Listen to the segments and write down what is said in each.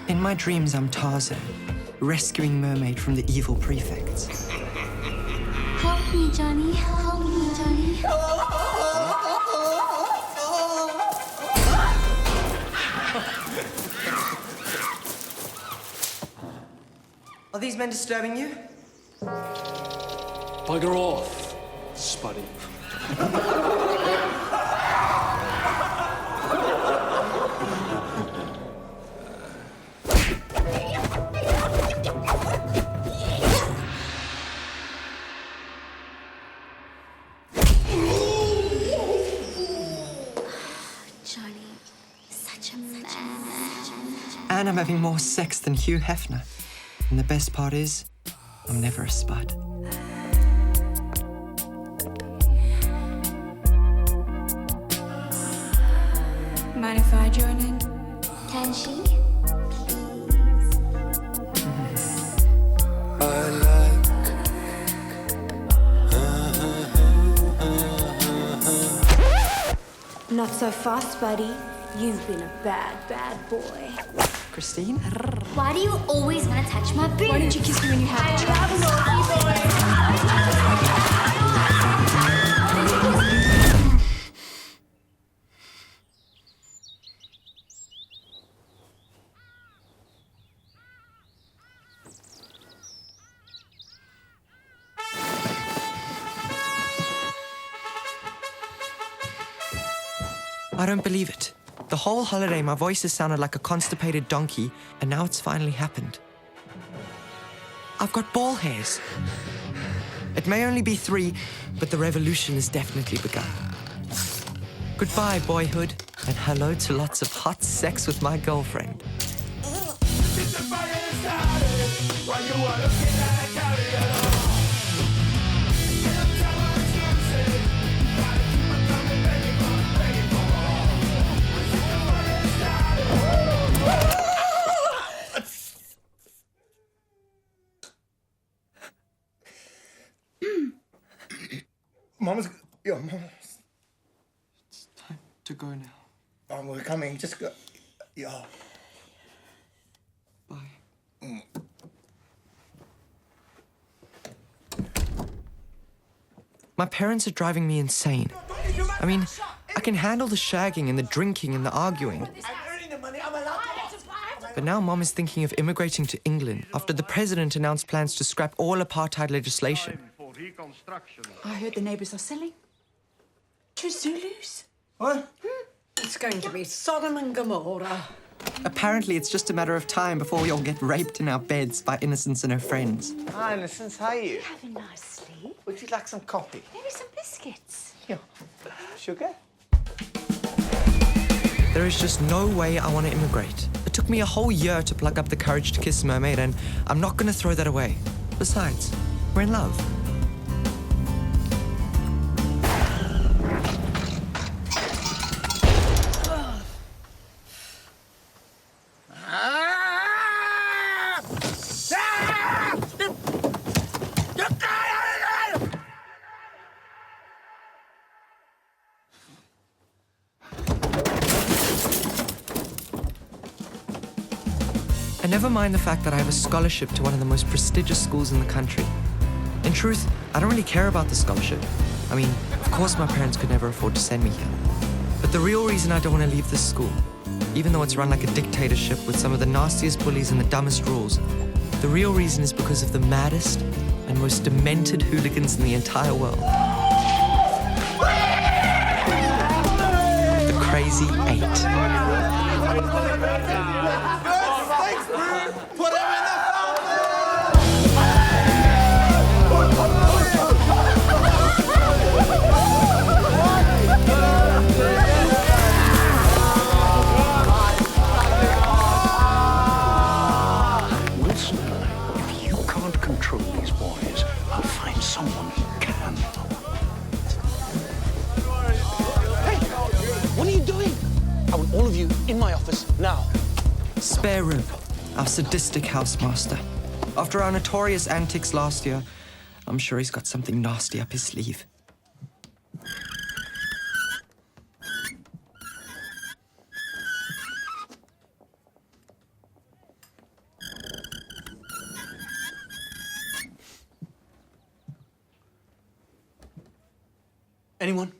In my dreams, I'm Tarzan, rescuing Mermaid from the evil prefects. Help me, Johnny. Help me, Johnny. Are these men disturbing you? Bugger off, Spuddy. Johnny, such a man. And I'm having more sex than Hugh Hefner. And the best part is, I'm never a spud. Mind if I join in? Can she? Not so fast, buddy. You've been a bad, bad boy. Christine? Why do you always want to touch my boobs? Why didn't you kiss me when you had the chance? I don't believe it. The whole holiday, my voice has sounded like a constipated donkey, and now it's finally happened. I've got ball hairs. It may only be 3, but the revolution has definitely begun. Goodbye, boyhood, and hello to lots of hot sex with my girlfriend. Mama's... Yeah, Mama. It's time to go now. Oh, we're coming. Just go... Yeah. Bye. My parents are driving me insane. I mean, I can handle the shagging and the drinking and the arguing. But now Mom is thinking of immigrating to England after the president announced plans to scrap all apartheid legislation. I heard the neighbours are selling to Zulus. What? It's going to be Sodom and Gomorrah. Apparently, it's just a matter of time before we all get raped in our beds by Innocence and her friends. Hi, Innocence. How are you? Have a nice sleep. Would you like some coffee? Maybe some biscuits. Yeah. Sugar? There is just no way I want to immigrate. It took me a whole year to plug up the courage to kiss Mermaid, and I'm not going to throw that away. Besides, we're in love. And never mind the fact that I have a scholarship to one of the most prestigious schools in the country. In truth, I don't really care about the scholarship. I mean, of course my parents could never afford to send me here. But the real reason I don't want to leave this school, even though it's run like a dictatorship with some of the nastiest bullies and the dumbest rules, the real reason is because of the maddest and most demented hooligans in the entire world. The Crazy 8. All of you in my office now. Spare room, our sadistic housemaster. After our notorious antics last year, I'm sure he's got something nasty up his sleeve. Anyone?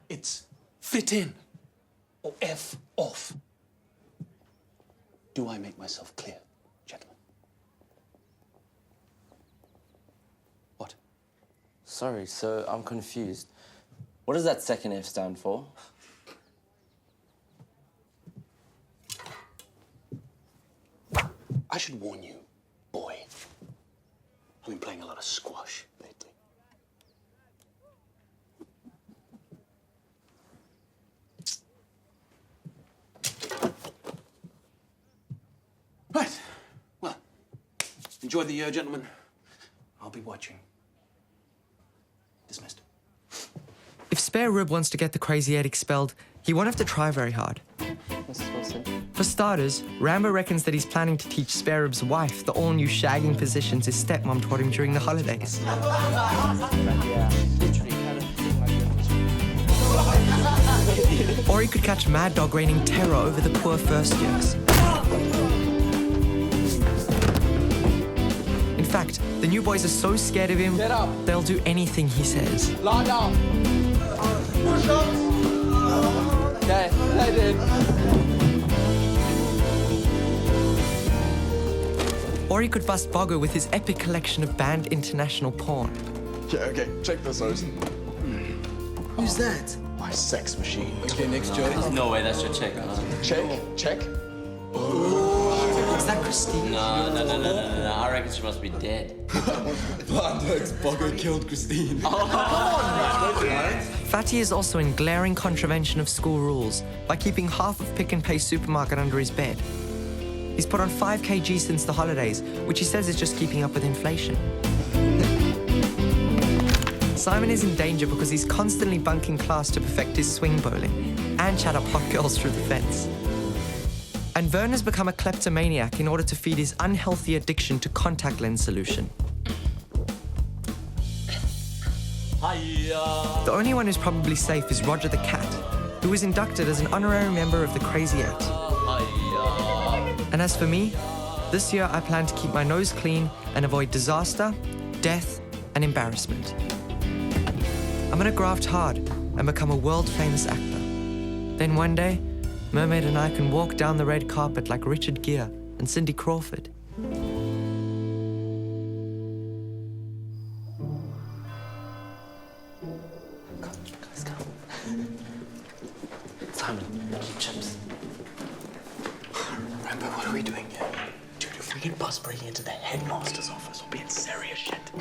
It's fit in or F off. Do I make myself clear, gentlemen? What? Sorry, sir, I'm confused. What does that second F stand for? I should warn you, boy. I've been playing a lot of squash lately. Right. Well, enjoy the year, gentlemen. I'll be watching. Dismissed. If Spare Rib wants to get the Crazy 8 expelled, he won't have to try very hard. Mrs. Wilson? For starters, Rambo reckons that he's planning to teach Spare Rib's wife the all-new shagging positions his stepmom taught him during the holidays. Or he could catch Mad Dog raining terror over the poor first years. In fact, the new boys are so scared of him, they'll do anything he says. Lie down. Okay, I did. Or he could bust Boggo with his epic collection of banned international porn. Yeah, okay, check this out. Who's that? My sex machine. Okay, next, Joey. No way, that's your check, huh? Check. Is that Christine? No. I reckon she must be dead. Blandex Bogger killed Christine. Fatty is also in glaring contravention of school rules by keeping half of Pick and Pay supermarket under his bed. He's put on 5 kg since the holidays, which he says is just keeping up with inflation. Simon is in danger because he's constantly bunking class to perfect his swing bowling and chat up hot girls through the fence. And Vern has become a kleptomaniac in order to feed his unhealthy addiction to contact lens solution. The only one who's probably safe is Roger the Cat, who was inducted as an honorary member of the Crazy 8. And as for me, this year I plan to keep my nose clean and avoid disaster, death, and embarrassment. I'm gonna graft hard and become a world-famous actor. Then one day, Mermaid and I can walk down the red carpet like Richard Gere and Cindy Crawford. Guys, come. Simon, chips. Rambo, what are we doing here? Dude, if we get bust breaking into the headmaster's office, we'll be in serious shit.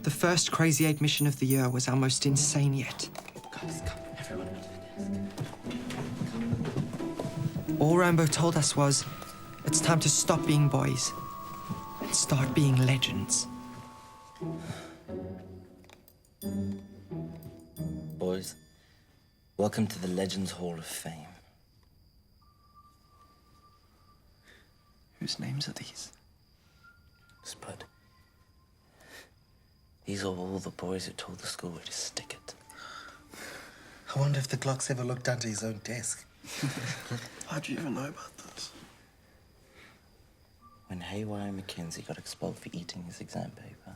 The first Crazy 8 mission of the year was our most insane yet. Guys, come. Everyone to the desk. All Rambo told us was, it's time to stop being boys and start being legends. Boys, welcome to the Legends Hall of Fame. Whose names are these? Spud. These are all the boys who told the school where to stick it. I wonder if the clock's ever looked under his own desk. How'd you even know about this? When Haywire Mackenzie got expelled for eating his exam paper,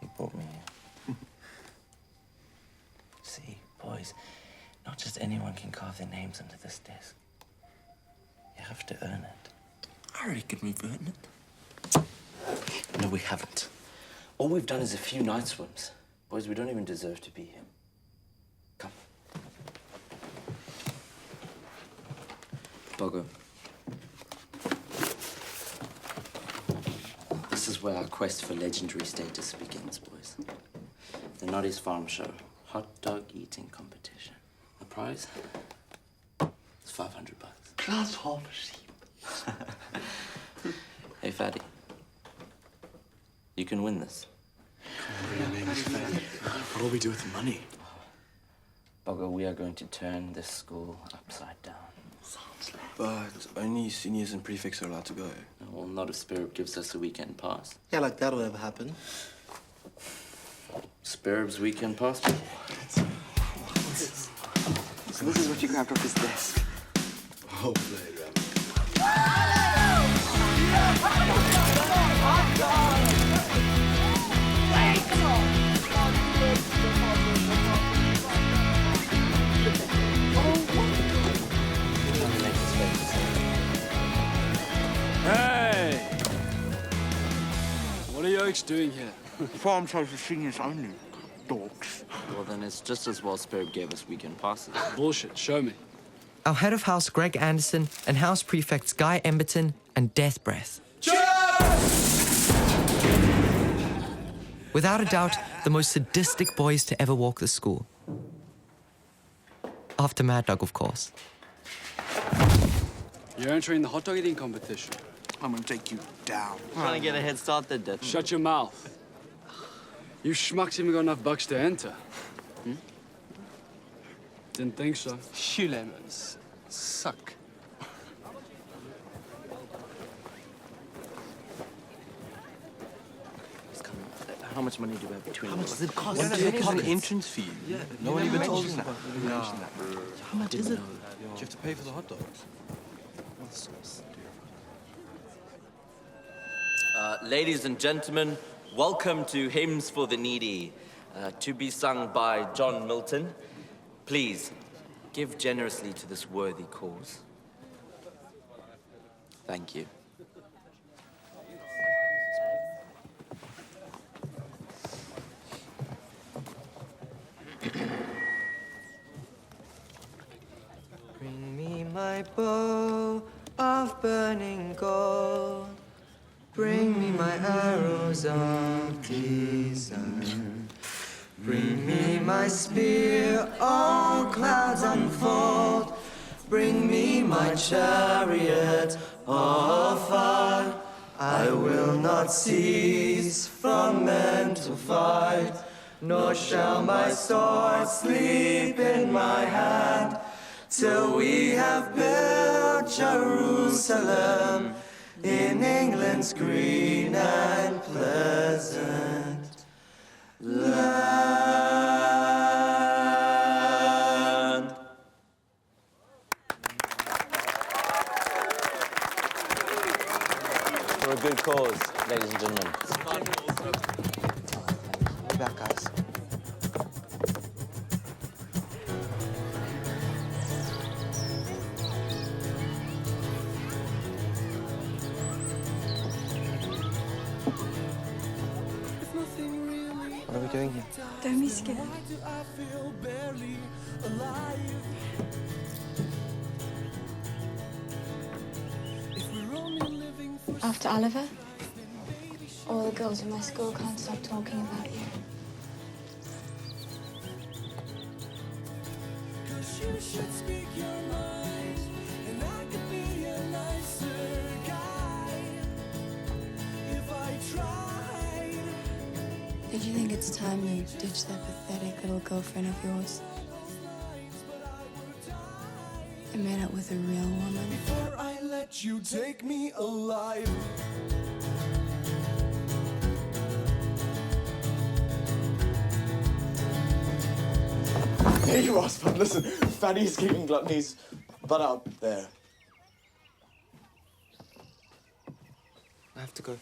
he brought me here. See, boys, not just anyone can carve their names onto this desk. You have to earn it. I reckon we've earned it. No, we haven't. All we've done is a few night swims. Boys, we don't even deserve to be here. Come. Boggo. This is where our quest for legendary status begins, boys. The Noddy's Farm Show. Hot dog eating competition. The prize? It's $500. Class half a sheep. Hey, Fatty. You can win this. Really? What will we do with the money? Bugger, we are going to turn this school upside down. But only seniors and prefects are allowed to go. Well, not if Spurb gives us a weekend pass. Yeah, like that'll ever happen. Spurb's weekend pass? So this is what you grabbed off his desk. Oh, playground. Hey! What are you oaks doing here? Farm shows for seniors only. Dogs. Well, then it's just as well Spurb gave us weekend passes. Bullshit, show me. Our head of house, Greg Anderson, and house prefects Guy Emberton and Death Breath. Without a doubt, the most sadistic boys to ever walk the school. After Mad Dog, of course. You're entering the hot dog eating competition. I'm gonna take you down. Trying to get a head start there, Death. Shut your mouth. You schmucks even got enough bucks to enter. Didn't think so. Shoe lemons suck. How much money do we have between us? How much does it cost? What do you pay the entrance fee? Yeah, no one even told us that. How much is it? Do you have to pay for the hot dogs? Ladies and gentlemen, welcome to Hymns for the Needy, to be sung by John Milton. Please, give generously to this worthy cause. Thank you. Bring me my bow of burning gold. Bring me my arrows of desire. Bring me my spear, all clouds unfold. Bring me my chariot of fire. I will not cease from men to fight, nor shall my sword sleep in my hand, till we have built Jerusalem in England's green and pleasant land. For a good cause, ladies and gentlemen. Be back, guys. What are we doing here? Don't be scared. After Oliver, all the girls in my school can't stop talking about you. Did you think it's time you ditched that pathetic little girlfriend of yours and made up with a real woman? Before I let you take me alive. There you are, Spud. Listen, Fatty's keeping Gluttony's butt out there. I have to go.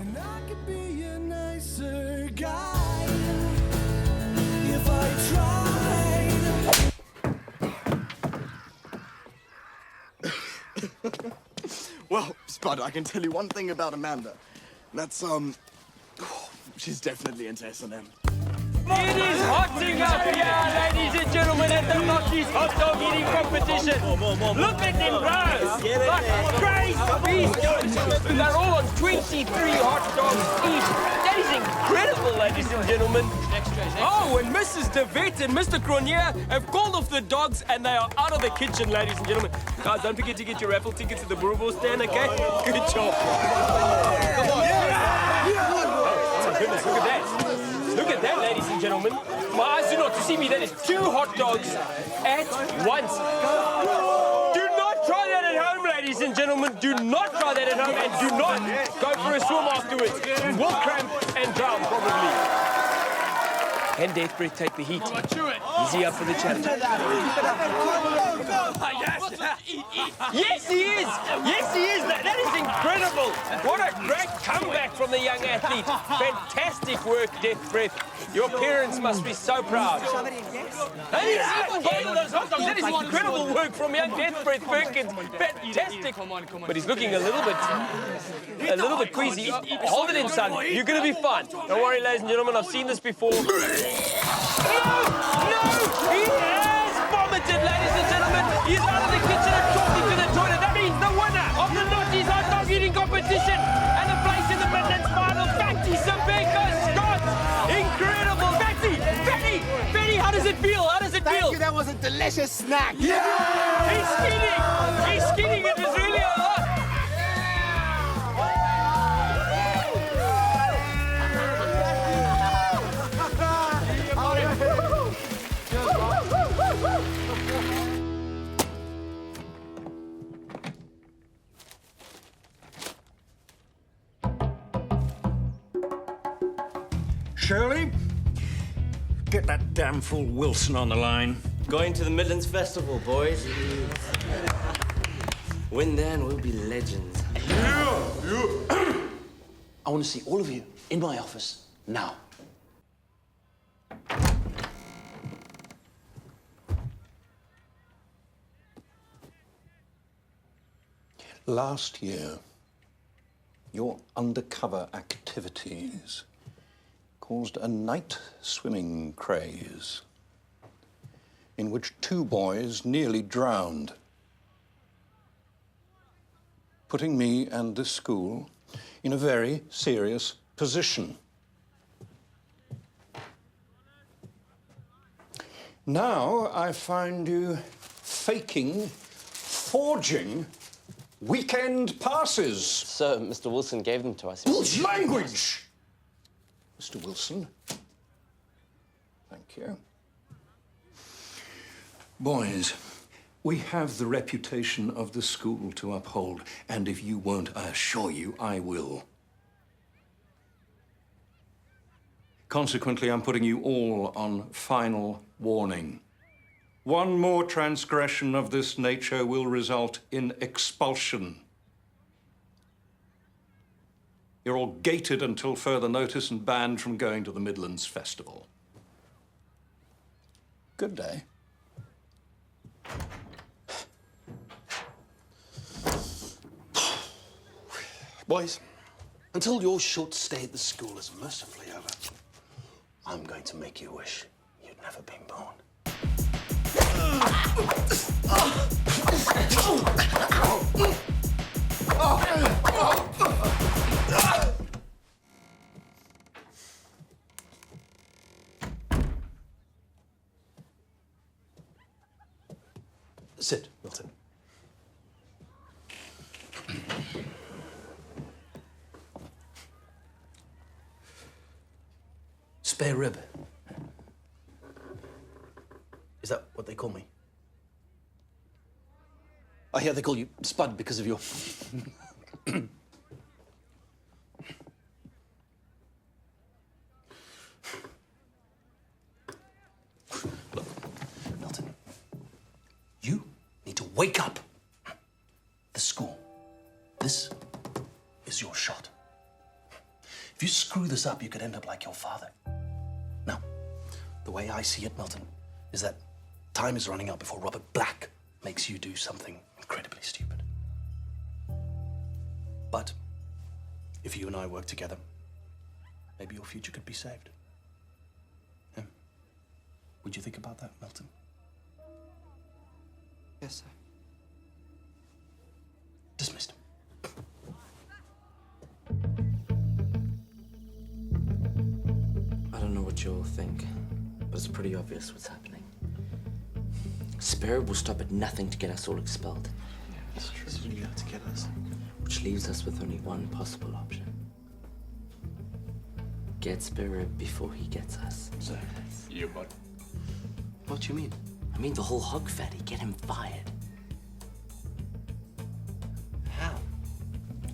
And I could be a nicer guy if I tried. Well, Spud, I can tell you one thing about Amanda. That's, she's definitely into S&M. It is hotting up here, ladies and gentlemen, at the Rockies hot dog eating competition. Look at them bros, like crazy beasts. They're all on 23 hot dogs each. That is incredible, ladies and gentlemen. Oh, and Mrs. DeVette and Mr. Cronier have called off the dogs and they are out of the kitchen, ladies and gentlemen. Guys, don't forget to get your raffle tickets at the Boerewors stand, okay? Good job. Come on. Oh, my goodness, look at that. Look at that, ladies and gentlemen. My eyes do not deceive me. That is 2 hot dogs at once. Do not try that at home, ladies and gentlemen. Do not try that at home, and do not go for a swim afterwards. You will cramp and drown, probably. Can Death Breath take the heat? Is he up for the challenge? Yes, he is! Yes, he is! That is incredible! What a great comeback from the young athlete. Fantastic work, Death Breath. Your parents must be so proud. And he's eaten both of those hot dogs. That is incredible work from young Death Breath Perkins. Fantastic. But he's looking a little bit queasy. Hold it in, son. You're going to be fine. Don't worry, ladies and gentlemen. I've seen this before. No! He has vomited, ladies and gentlemen. He's out of the kitchen and talking to the toilet. That means the winner of the Naughty's hot dog eating competition and a place in the Midlands final, Fatty Sabeko Scott. Incredible. Fatty, how does it feel? How does it feel? Thank you, that was a delicious snack. Yeah! He's skinning. He's skinning. It was really a lot. Shirley, get that damn fool Wilson on the line. Going to the Midlands Festival, boys. Win there and we'll be legends. I want to see all of you in my office now. Last year, your undercover activities caused a night swimming craze in which 2 boys nearly drowned, putting me and the school in a very serious position. Now I find you forging weekend passes. Sir, Mr. Wilson gave them to us. Language! Mr. Wilson. Thank you. Boys, we have the reputation of the school to uphold, and if you won't, I assure you I will. Consequently, I'm putting you all on final warning. One more transgression of this nature will result in expulsion. You're all gated until further notice and banned from going to the Midlands Festival. Good day. Boys, until your short stay at the school is mercifully over, I'm going to make you wish you'd never been born. Sit, Milton. Spare rib. Is that what they call me? I hear they call you Spud because of your... Look, Milton, you need to wake up. The school. This is your shot. If you screw this up, you could end up like your father. Now, the way I see it, Milton, is that time is running out before Robert Black makes you do something incredibly stupid. But if you and I work together, maybe your future could be saved. Yeah? Would you think about that, Milton? Yes, sir. Dismissed. I don't know what you all think, but it's pretty obvious what's happening. Spirit will stop at nothing to get us all expelled. It's true. It's really out to get us. Which leaves us with only one possible option. get Spare Rib before he gets us. So, you, bud. What do you mean? I mean the whole hog fatty. Get him fired. How?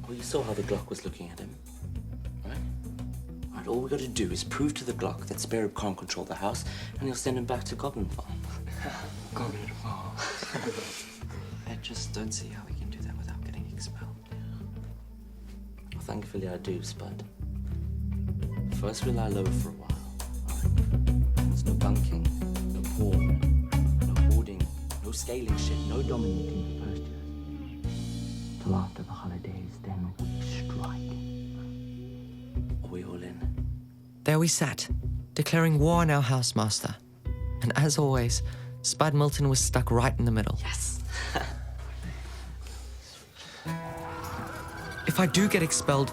Well, you saw how the Glock was looking at him, right? Right, all we gotta do is prove to the Glock that Spare Rib can't control the house, and he'll send him back to Goblin Farm. Goblin Farm. I just don't see how we can do that without getting expelled. Well, thankfully I do, Spud. First we lie low for a while, all right? There's no bunking, no porn, no hoarding, no scaling shit, no dominating the first year. Till after the holidays, then we strike. Are we all in? There we sat, declaring war on our housemaster. And as always, Spud Milton was stuck right in the middle. Yes. If I do get expelled,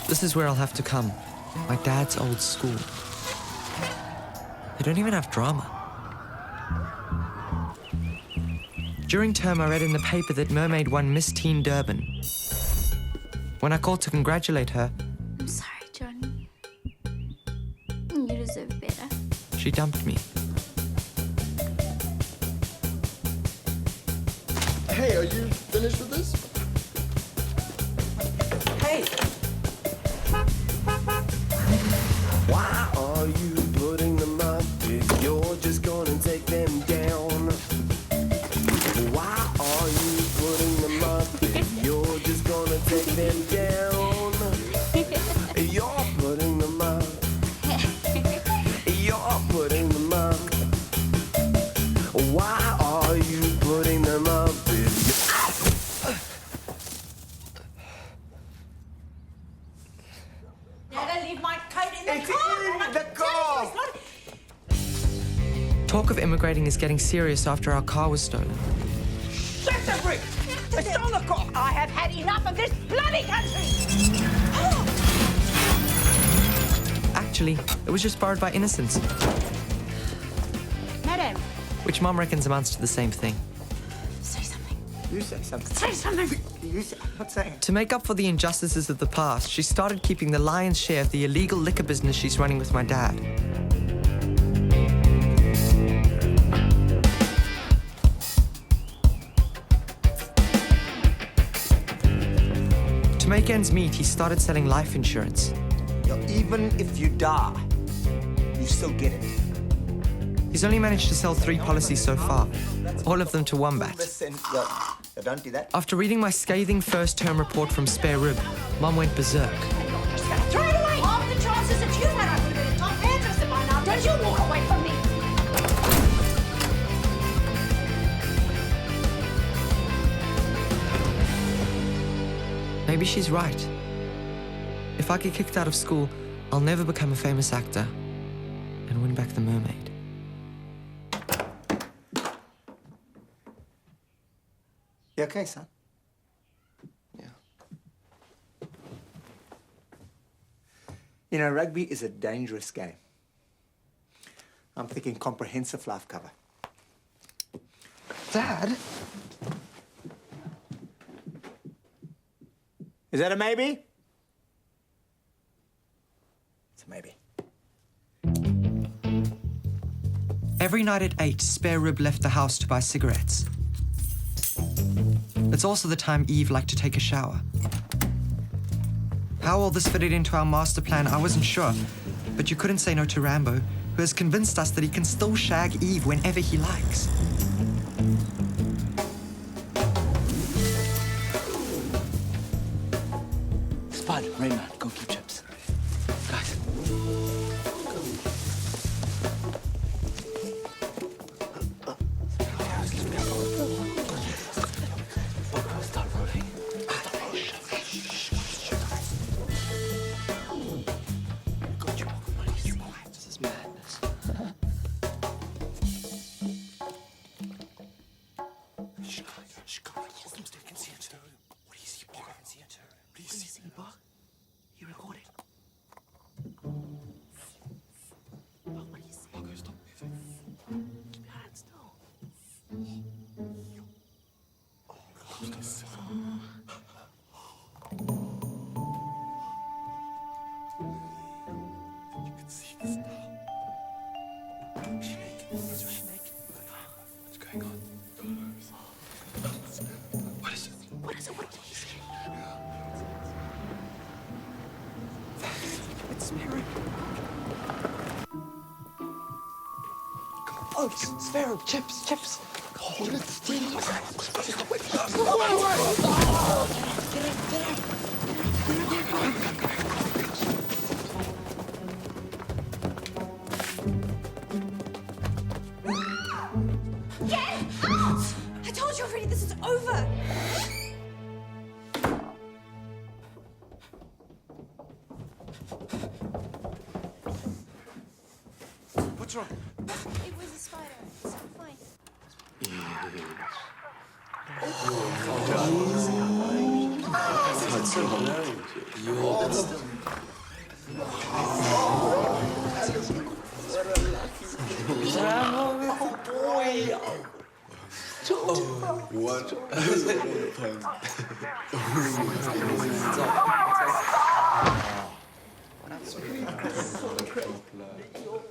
this is where I'll have to come. My dad's old school. They don't even have drama. During term, I read in the paper that Mermaid won Miss Teen Durban. When I called to congratulate her, I'm sorry, Johnny. You deserve better. she dumped me. Hey, are you finished with this? Hey! Why are you putting them up if you're just gonna take them down? Why are you putting them up if you're just gonna take them down? You're putting them up. You're putting them up. Why are you putting them up if you... Never leave my coat in the It's car. in the car. Talk of immigrating is getting serious after our car was stolen. Shut the brick! I stole the car. I have had enough of this bloody country. Actually, it was just borrowed by innocence, Madam, which Mum reckons amounts to the same thing. say something. You say something. Say something. You say... I'm not saying. To make up for the injustices of the past, she started keeping the lion's share of the illegal liquor business she's running with my dad. To make ends meet, he started selling life insurance. Even if you die, you still get it. He's only managed to sell 3 policies so far, all of them to Wombat. Listen, don't do that. After reading my scathing first-term report from Spare Rib, Mum went berserk. Just gonna throw it away. Half the chances that you've had a bit of top hairdresser by now. Don't you walk away from me. Maybe she's right. If I get kicked out of school, I'll never become a famous actor and win back the mermaid. You okay, son? Yeah. You know, rugby is a dangerous game. I'm thinking comprehensive life cover. Dad? Is that a maybe? It's a maybe. Every night at 8, Spare Rib left the house to buy cigarettes. It's also the time Eve liked to take a shower. How all this fitted into our master plan, I wasn't sure, but you couldn't say no to Rambo, who has convinced us that he can still shag Eve whenever he likes. Spud, Raymond, go keep chips. Guys. Start rolling. This is madness. What's going on? What is it? What is it? What do you see? It's Spirit. Oh, it's Spirit. Chips. Hold it still. Get out! I told you already, this is over. What's wrong? It was a spider. It's fine.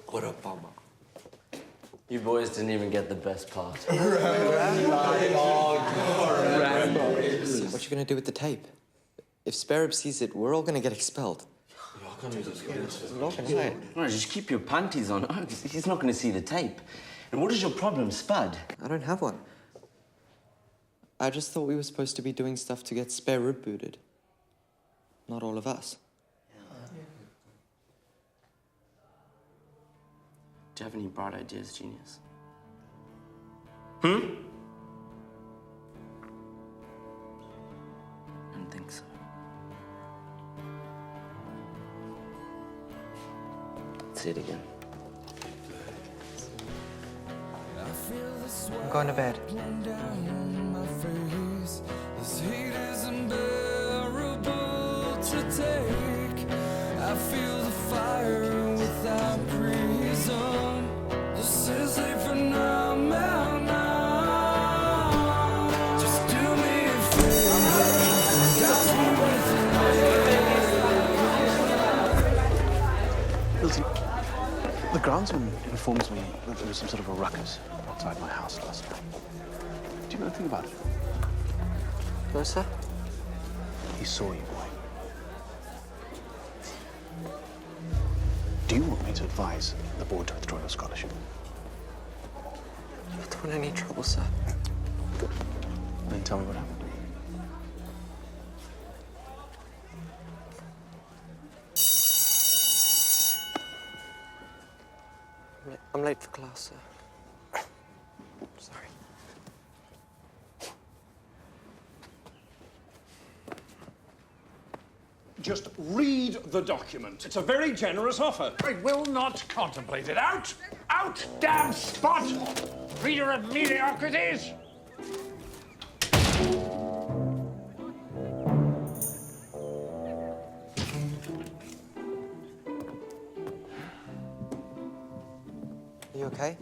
What a bummer. You boys didn't even get the best part. What you gonna do with the tape? If Sparrow sees it, we're all gonna get expelled. No, just keep your panties on. Oh, he's not going to see the tape. And what is your problem, Spud? I don't have one. I just thought we were supposed to be doing stuff to get Spare Rib booted. Not all of us. Do you have any bright ideas, genius? I don't think so. Say it again. I'm going to bed. This heat is unbearable to take. I feel the fire without reason. This is a phenomenon. Just do me a favor. Listen, the groundsman informs me that there was some sort of a ruckus outside my house last night. Do you know anything about it? No, sir. He saw you, boy. Do you want me to advise the board to withdraw your scholarship? I don't want any trouble, sir. Good. Then tell me what happened. I'm late for class, sir. Sorry. Just read the document. It's a very generous offer. I will not contemplate it. Out! Out, damn Spud! Reader of mediocrities! Are you okay?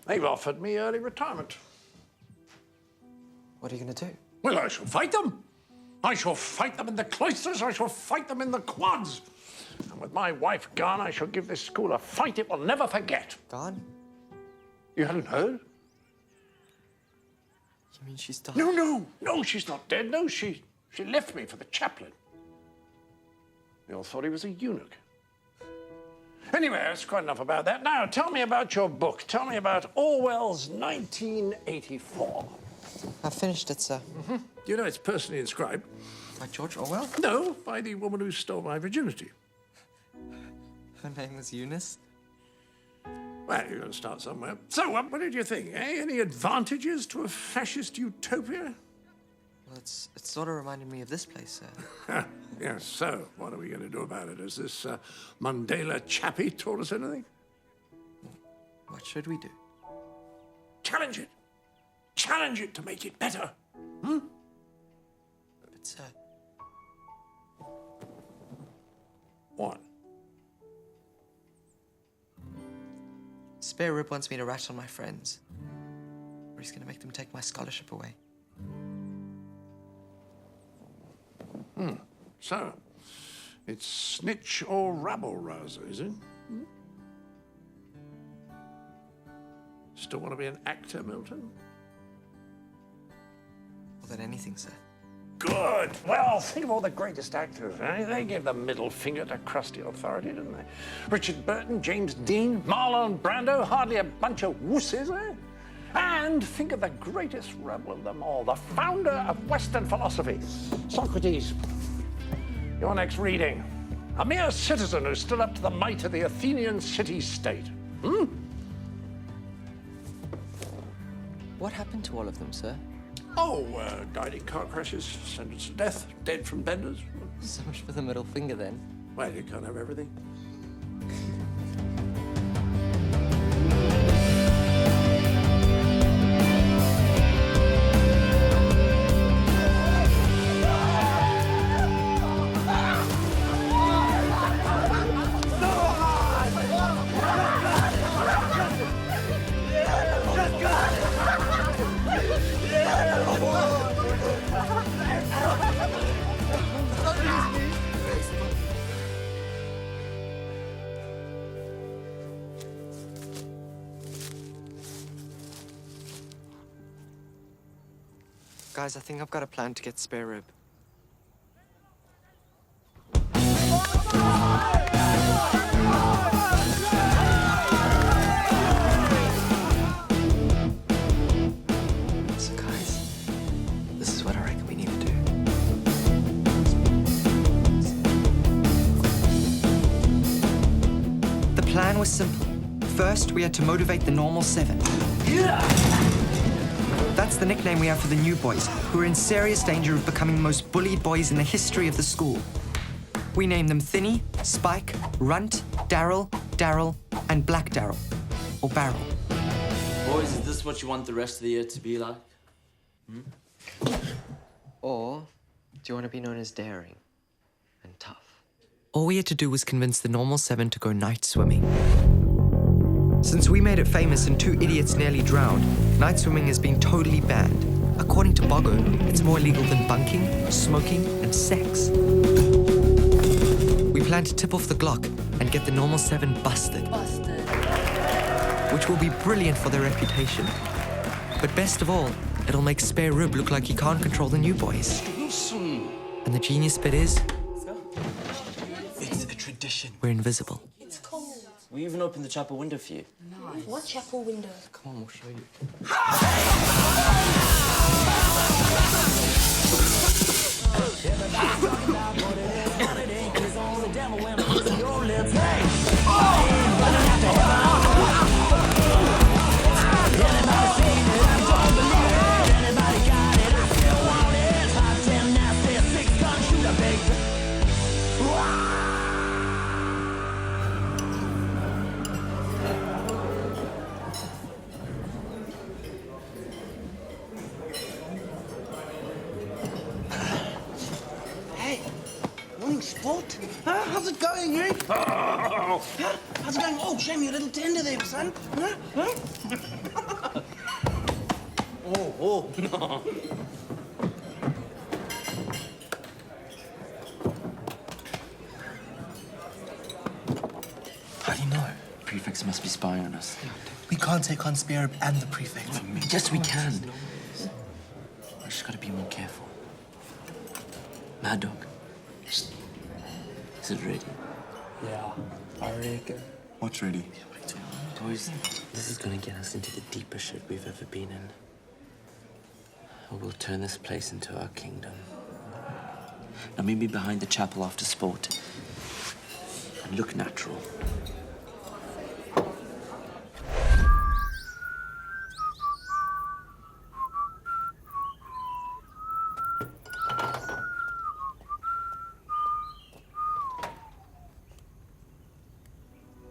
They've offered me early retirement. What are you gonna do? Well, I shall fight them. I shall fight them in the cloisters. I shall fight them in the quads. And with my wife gone, I shall give this school a fight it will never forget. Gone? You hadn't heard? You mean she's died? No, she's not dead. No, she left me for the chaplain. They all thought he was a eunuch. Anyway, that's quite enough about that. Now, tell me about your book. Tell me about Orwell's 1984. I finished it, sir. Mm-hmm. You know it's personally inscribed. By George Orwell? No, by the woman who stole my virginity. Her name was Eunice. Well, you're going to start somewhere. So, what did you think, eh? Any advantages to a fascist utopia? Well, it sort of reminded me of this place, sir. Yes, so what are we going to do about it? Has this Mandela chappie taught us anything? What should we do? Challenge it. Challenge it to make it better. Hmm? But, sir... What? Spare Rib wants me to rat on my friends. Or he's gonna make them take my scholarship away. So, It's snitch or rabble-rouser, is it? Still want to be an actor, Milton? More than anything, sir. Good. Well, think of all the greatest actors, eh? They gave the middle finger to crusty authority, didn't they? Richard Burton, James Dean, Marlon Brando, hardly a bunch of wusses, eh? And think of the greatest rebel of them all, the founder of Western philosophy, Socrates. Your next reading. A mere citizen who stood up to the might of the Athenian city-state. What happened to all of them, sir? Oh, died in car crashes, sentenced to death, dead from benders. So much for the middle finger, then. Well, you can't have everything. Guys, I think I've got a plan to get spare rib. So guys, this is what I reckon we need to do. The plan was simple. First, we had to motivate the normal 7. That's the nickname we have for the new boys, who are in serious danger of becoming the most bullied boys in the history of the school. We named them Thinny, Spike, Runt, Daryl, and Black Daryl. Or Barrel. Boys, is this what you want the rest of the year to be like? Or do you want to be known as daring and tough? All we had to do was convince the normal 7 to go night swimming. Since we made it famous and 2 idiots nearly drowned, night swimming has been totally banned. According to Boggo, it's more illegal than bunking, smoking, and sex. We plan to tip off the Glock and get the normal 7 busted. Which will be brilliant for their reputation. But best of all, it'll make Spare Rib look like he can't control the new boys. Wilson! And the genius bit is, It's a tradition. we're invisible. It's cold. We even opened the chapel window for you. Nice. What chapel window? Come on, we'll show you. Hey, morning, Spud. Huh? How's it going, eh? Huh? How's it going? Oh, shame you're a little tender there, son. Huh? Oh, no. How do you know? Prefects must be spying on us. We can't take on Spare Rib and the prefect. Yes, we can. I just gotta be more careful. Mad Dog. Is it ready? Yeah, I reckon. What's ready? Boys, this is gonna get us into the deepest shit we've ever been in. We'll turn this place into our kingdom. Now meet me behind the chapel after sport. And look natural.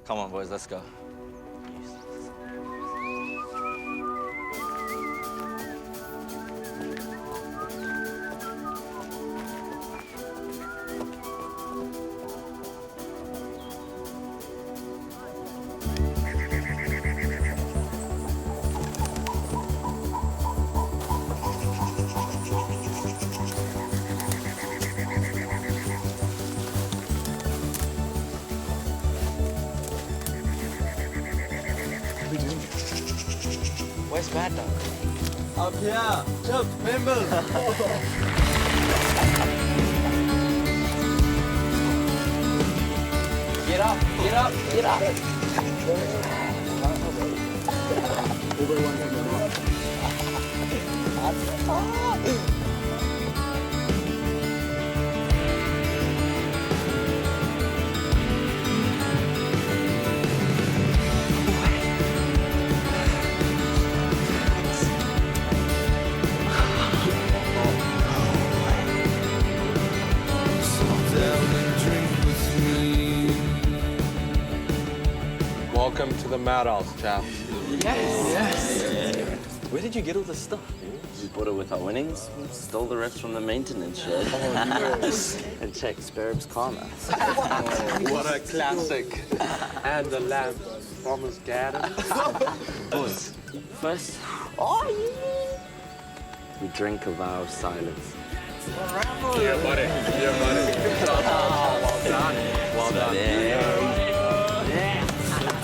Come on, boys, let's go. Where's Mad Dog? Up here. Jump, members. Get up, get up, get up. Welcome to the Madhouse, chaps. Yes. Where did you get all this stuff? We bought it with our winnings. We stole the rest from the maintenance shed. And checked Sparrow's karma. What a classic. And the lamp from his garden. Boys, first, we drink a vow of silence. Yeah, buddy. Yeah, buddy. Well done. Well done.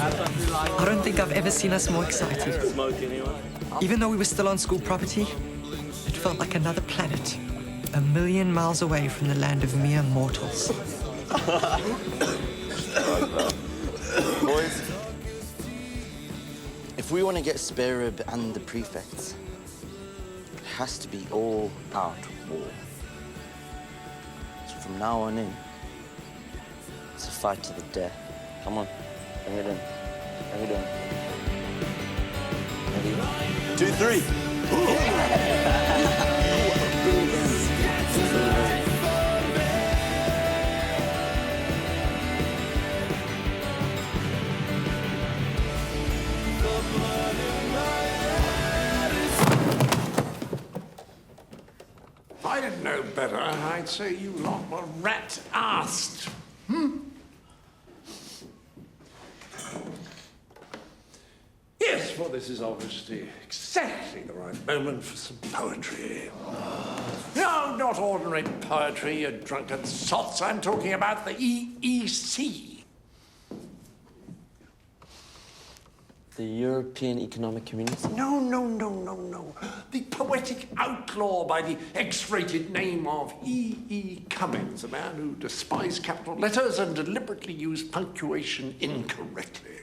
I don't think I've ever seen us more excited. Smoke anyone? Even though we were still on school property, it felt like another planet, 1,000,000 miles away from the land of mere mortals. Boys, if we want to get Sparib and the prefects, it has to be all out war. So from now on in, it's a fight to the death. Come on, bring it in. Bring it in. Ready? 2, 3. If I didn't know better, I'd say you lot were rat-assed. Yes, well, this is obviously exactly the right moment for some poetry. No, not ordinary poetry, you drunken sots. I'm talking about the EEC. The European Economic Community? No. The poetic outlaw by the X-rated name of E.E. Cummings, a man who despised capital letters and deliberately used punctuation incorrectly.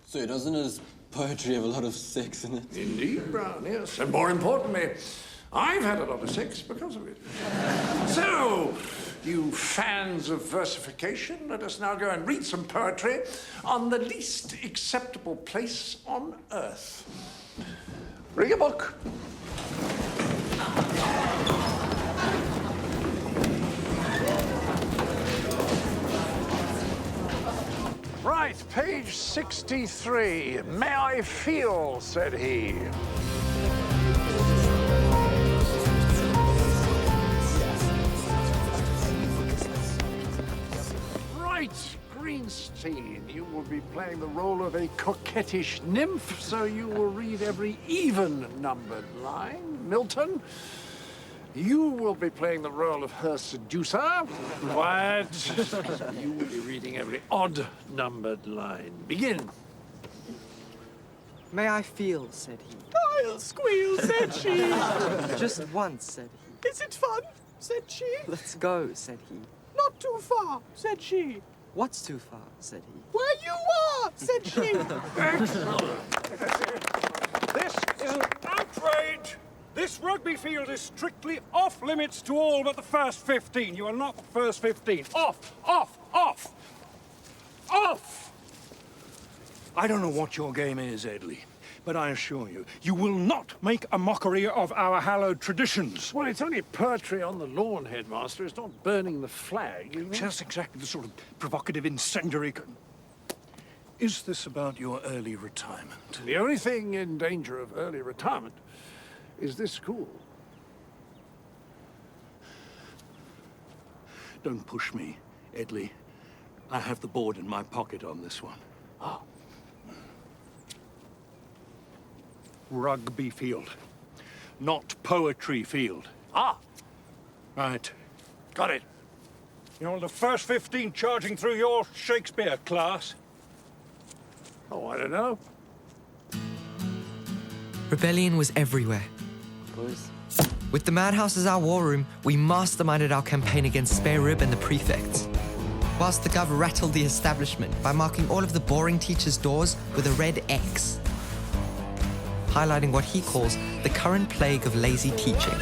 So doesn't his poetry have a lot of sex in it? Indeed, Brown, yes. And more importantly, I've had a lot of sex because of it. So, you fans of versification, let us now go and read some poetry on the least acceptable place on Earth. Bring a book. Right, page 63. May I feel, said he. Right, Greenstein, you will be playing the role of a coquettish nymph, so you will read every even-numbered line. Milton, you will be playing the role of her seducer. Quiet. You will be reading every odd-numbered line. Begin. May I feel, said he. I'll squeal, said she. Just once, said he. Is it fun? Said she. Let's go, said he. Not too far, said she. What's too far, said he. Where you are, said she. This is an outrage! This rugby field is strictly off limits to all but the first 15. You are not the first 15. Off! Off! Off! Off! I don't know what your game is, Edley, but I assure you, you will not make a mockery of our hallowed traditions. Well, it's only poetry on the lawn, Headmaster. It's not burning the flag, you know? Just exactly the sort of provocative, incendiary... Is this about your early retirement? The only thing in danger of early retirement is this school. Don't push me, Edley. I have the board in my pocket on this one. Oh. Rugby field, not poetry field. Ah. Right. Got it. You're the first 15 charging through your Shakespeare class. Oh, I don't know. Rebellion was everywhere. Boys, With the madhouse as our war room, we masterminded our campaign against Spare Rib and the prefects. Whilst the Gov rattled the establishment by marking all of the boring teachers' doors with a red X, highlighting what he calls the current plague of lazy teaching.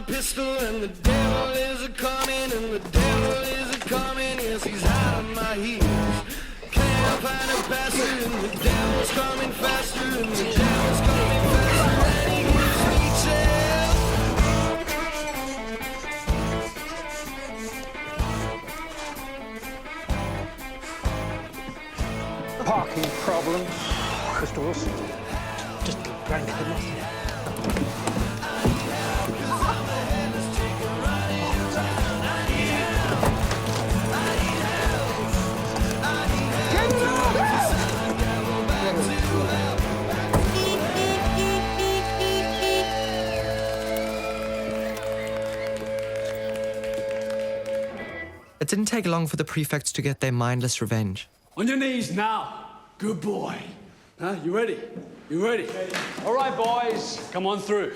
Pistol and the devil is a coming and the devil is a coming. Yes, he's hot on my heels. Can't find a bastard and the devil's coming faster and the devil's coming faster and he gives me chills. Parking problem. Mr. Wilson. Just drank enough. It didn't take long for the prefects to get their mindless revenge. On your knees now. Good boy. Huh? You ready? You ready? All right, boys. Come on through.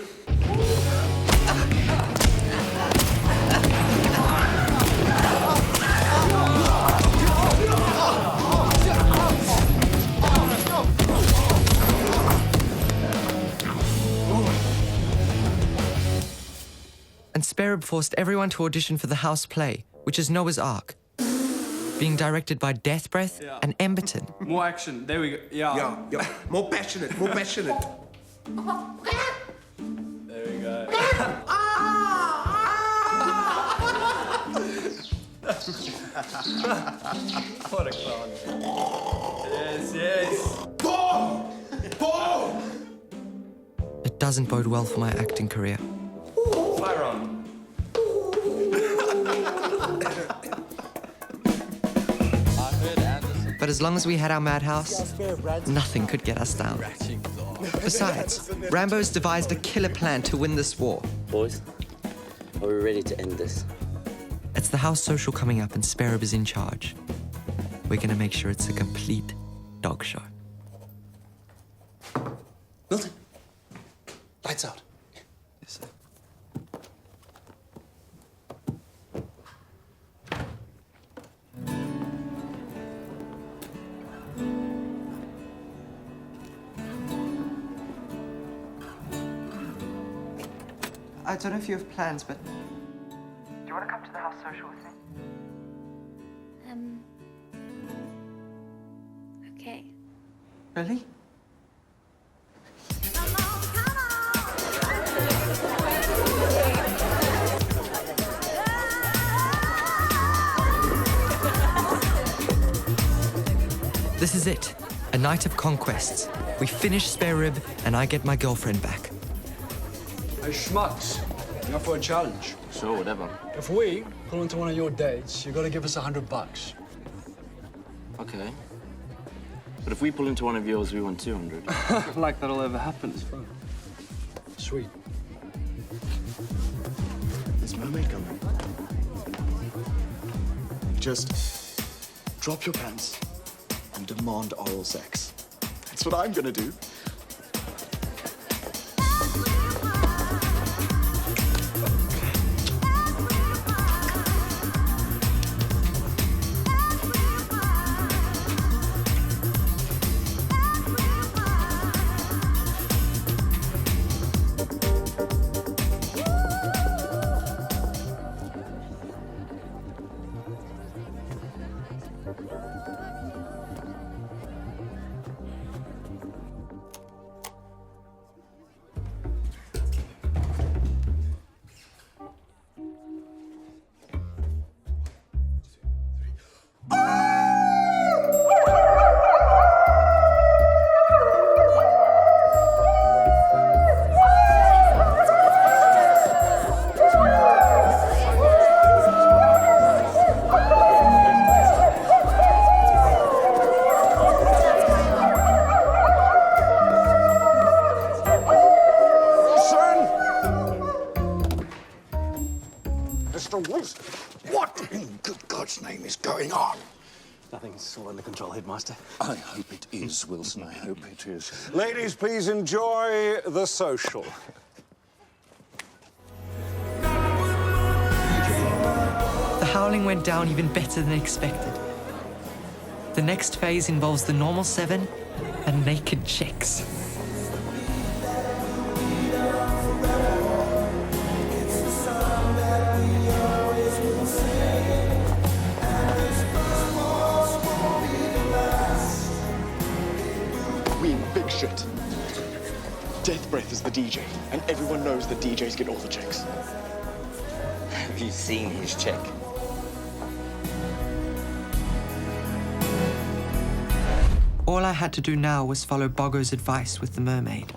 And Spare Rib forced everyone to audition for the house play, which is Noah's Ark, being directed by Death Breath and Emberton. More action. There we go. Yeah. Yeah. More passionate, more passionate. There we go. What a clown. Yes, yes. Boom! Boom! It doesn't bode well for my acting career. Fire on. But as long as we had our madhouse, nothing could get us down. Besides, Rambo's devised a killer plan to win this war. boys, are we ready to end this? It's the house social coming up and Spare Rib is in charge. We're gonna make sure it's a complete dog show. Milton, lights out. Yes, sir. I don't know if you have plans, but do you want to come to the house social with me? Okay. Really? This is it. A night of conquests. We finish Spare Rib, and I get my girlfriend back. Hey, schmucks. You up for a challenge? Sure, whatever. If we pull into one of your dates, you got to give us $100. Okay. But if we pull into one of yours, we want 200. Like that'll ever happen. It's fun. Sweet. Is mermaid coming? Just drop your pants and demand oral sex. That's what I'm gonna do. Mr. Wilson, what in good God's name is going on? Nothing, it's all under control, Headmaster. I hope it is, Wilson. I hope it is. Ladies, please enjoy the social. The howling went down even better than expected. The next phase involves the normal 7 and naked chicks. We in big shit. Death Breath is the DJ, and everyone knows the DJs get all the checks. Have you seen his check? All I had to do now was follow Boggo's advice with the mermaid.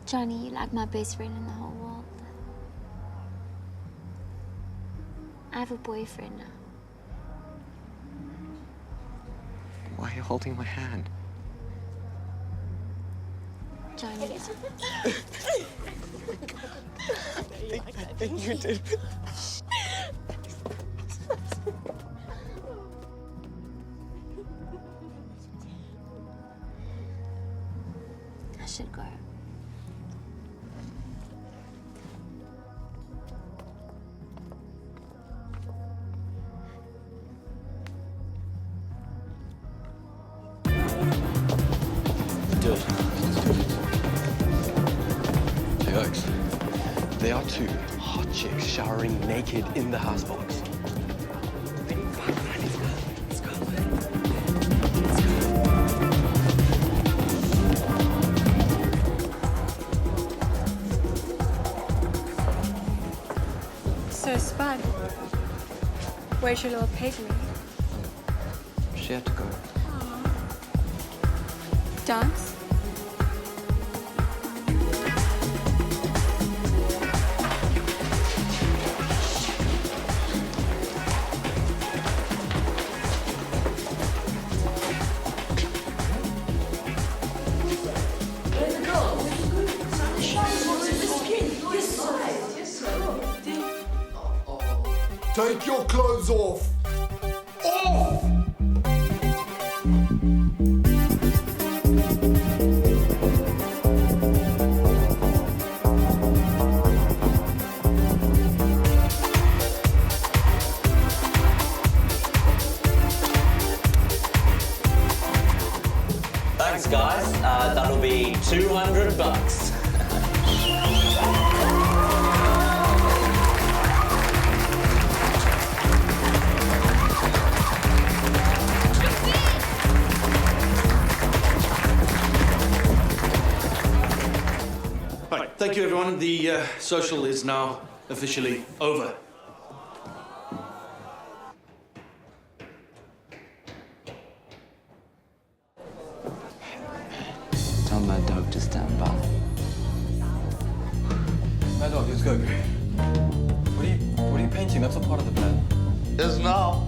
Johnny, you're like my best friend in the whole world. I have a boyfriend now. Why are you holding my hand? Johnny. I think you did. I should go. Do it. Hey, Oaks. There are 2 hot chicks showering naked in the housebox. So, Spud, where's your little pygmy? She had to go. Dance? Take your clothes off! Off! Thanks, guys. That'll be $200. Right, thank you, everyone. The social is now officially over. Tell Mad Dog to stand by. Mad Dog, let's go. What are you painting? That's not part of the plan. Is now.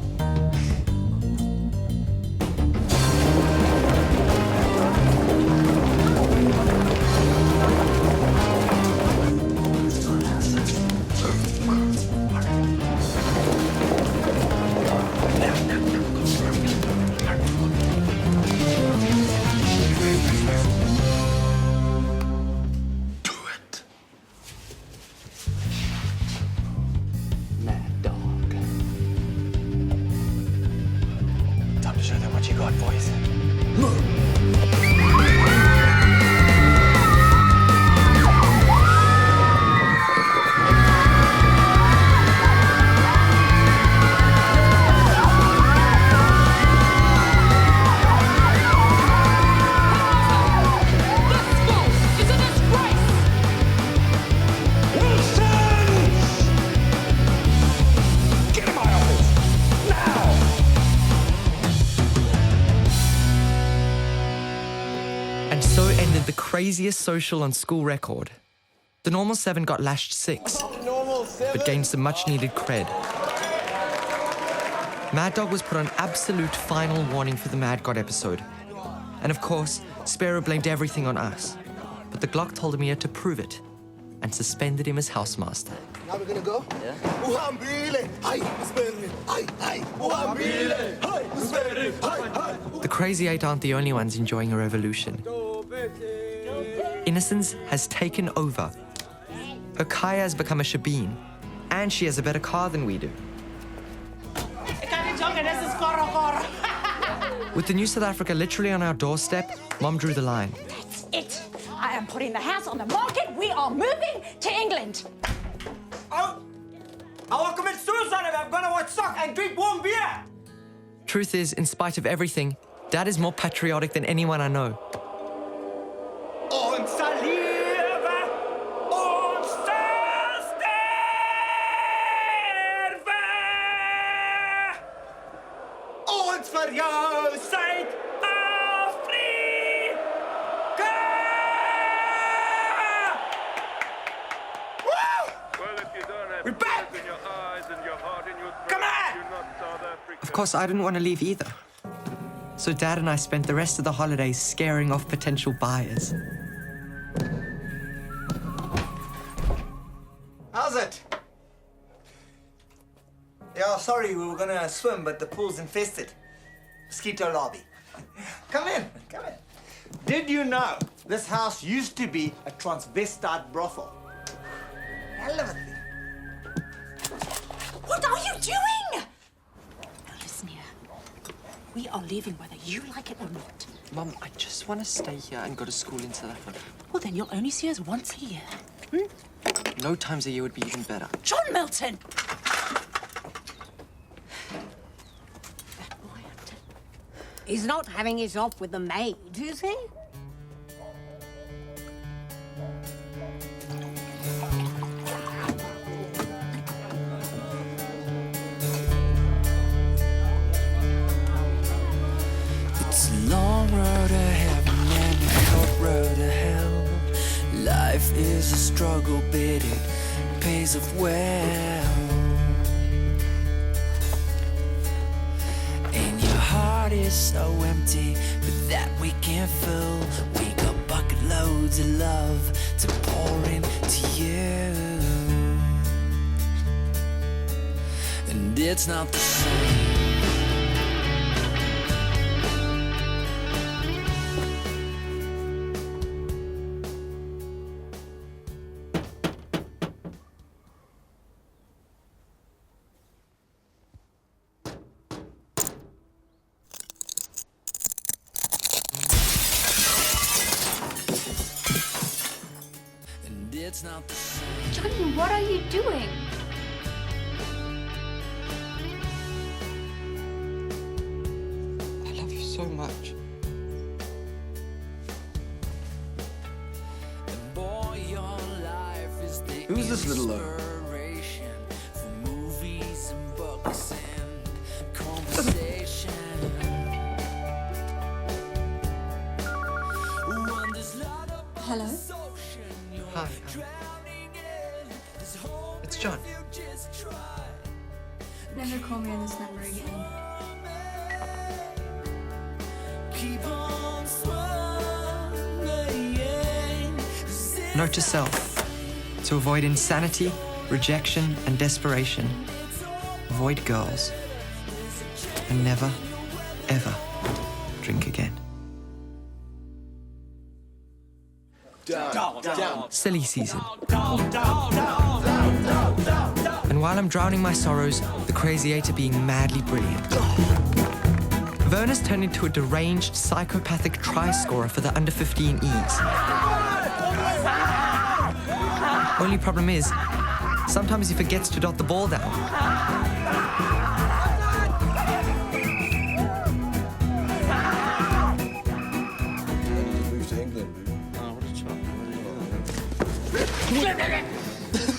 Mad Dog. And so ended the craziest social on school record. The normal 7 got lashed 6, but gained some much-needed cred. Mad Dog was put on absolute final warning for the Mad God episode. And of course, Sparrow blamed everything on us. But the Glock told him he had to prove it, and suspended him as housemaster. Now we're gonna go? Yeah. The Crazy 8 aren't the only ones enjoying a revolution. Innocence has taken over. Okaya has become a Shabin, and she has a better car than we do. With the new South Africa literally on our doorstep, Mom drew the line. That's it. I am putting the house on the market. We are moving to England. I will commit suicide if I'm gonna watch soccer and drink warm beer. Truth is, in spite of everything, Dad is more patriotic than anyone I know. Ons sal lewe, ons sal sterwe. Ons vir jou, Suid-Afrika. Woo! We're back! Come on! Of course, I didn't want to leave either. So Dad and I spent the rest of the holidays scaring off potential buyers. How's it? Yeah, sorry, we were gonna swim, but the pool's infested. Mosquito lobby. Come in, come in. Did you know this house used to be a transvestite brothel? Hell of a thing. What are you doing? Now listen here. We are leaving whether you like it or not. Mom, I just want to stay here and go to school in South Africa. Well, then you'll only see us once a year. No times a year would be even better. John Milton! He's not having it off with the maid, is he? It's a long road to heaven and a short road to hell. Life is a struggle, but it pays off well. And your heart is so empty, but that we can't fill. We got bucket loads of love to pour into you. And it's not the same. Johnny, what are you doing? I love you so much. Who's this little Hello? Hi. It's John. Never call me on this number again. Note to self: to avoid insanity, rejection, and desperation, avoid girls, and never, ever drink again. Silly season. And while I'm drowning my sorrows, the Crazy Eight are being madly brilliant. Verna's turned into a deranged, psychopathic try-scorer for the under-15Es. Only problem is, sometimes he forgets to dot the ball down.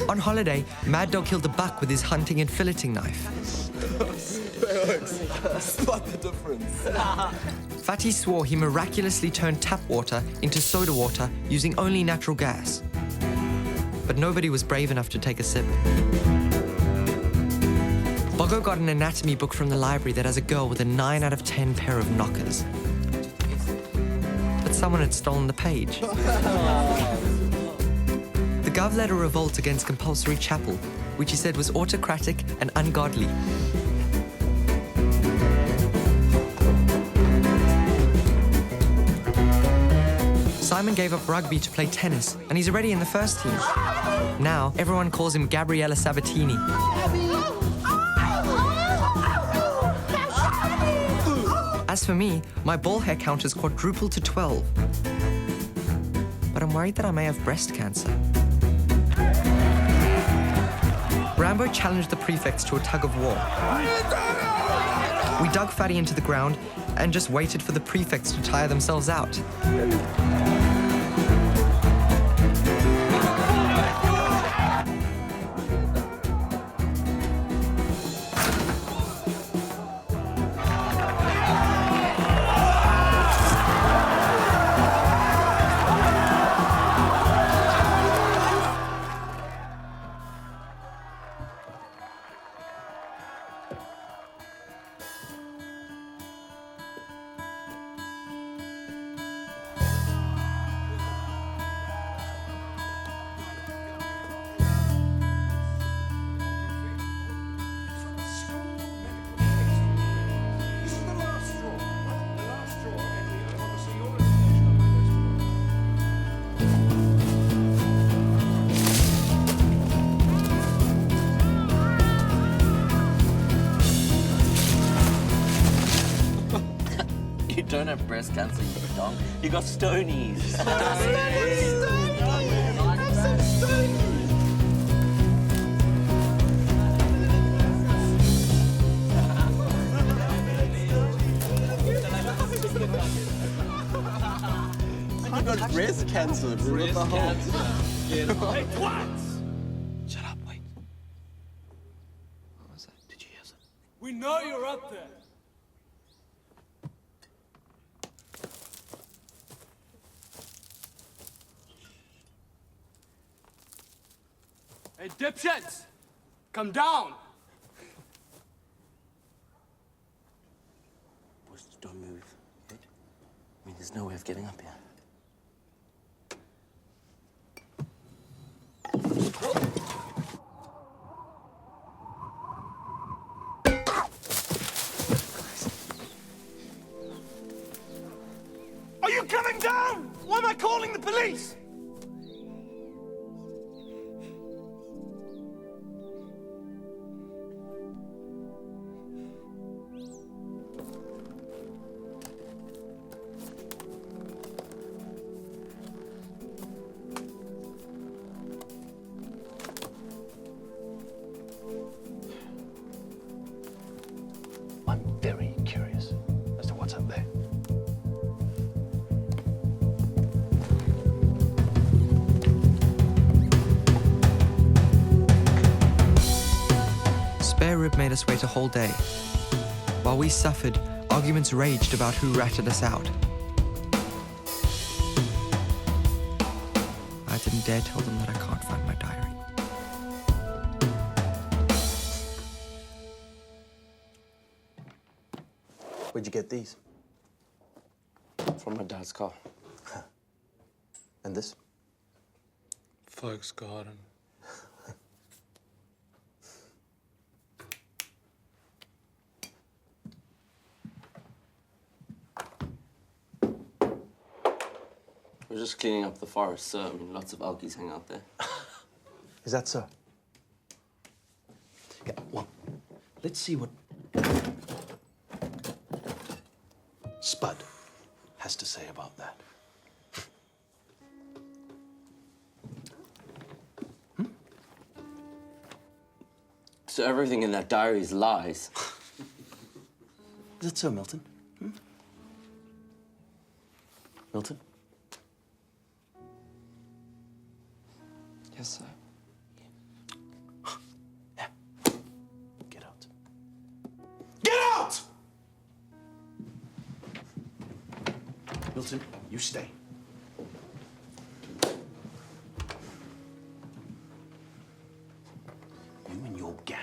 On holiday, Mad Dog killed a buck with his hunting and filleting knife. Spot the difference. Fatty swore he miraculously turned tap water into soda water using only natural gas. But nobody was brave enough to take a sip. Boggo got an anatomy book from the library that has a girl with a 9 out of 10 pair of knockers. But someone had stolen the page. The Gov led a revolt against compulsory chapel, which he said was autocratic and ungodly. Simon gave up rugby to play tennis, and he's already in the first team. Now, everyone calls him Gabriella Sabatini. As for me, my ball hair count has quadrupled to 12. But I'm worried that I may have breast cancer. Rambo challenged the prefects to a tug of war. We dug Fatty into the ground and just waited for the prefects to tire themselves out. You don't have breast cancer, you dong. You got stonies. I got breast cancer. Breast cancer. Hey, twats! Shut up, wait. What was that? Did you hear something? We know you're up there. Hey, dipshits! Come down! Boys, don't move. Okay? I mean, there's no way of getting up here. Are you coming down? Why am I calling the police? I'm very curious as to what's up there. Spare Rib made us wait a whole day. While we suffered, arguments raged about who ratted us out. I didn't dare tell them that I can't find my diary. Where'd you get these? From my dad's car. And this? Folks' garden. We're just cleaning up the forest, so I mean, lots of alkies hang out there. Is that so? Yeah, well, let's see what Spud has to say about that. So everything in that diary is lies. Is that so, Milton? Milton? Yes, sir. Get out. Get out! Milton, you stay. You and your gang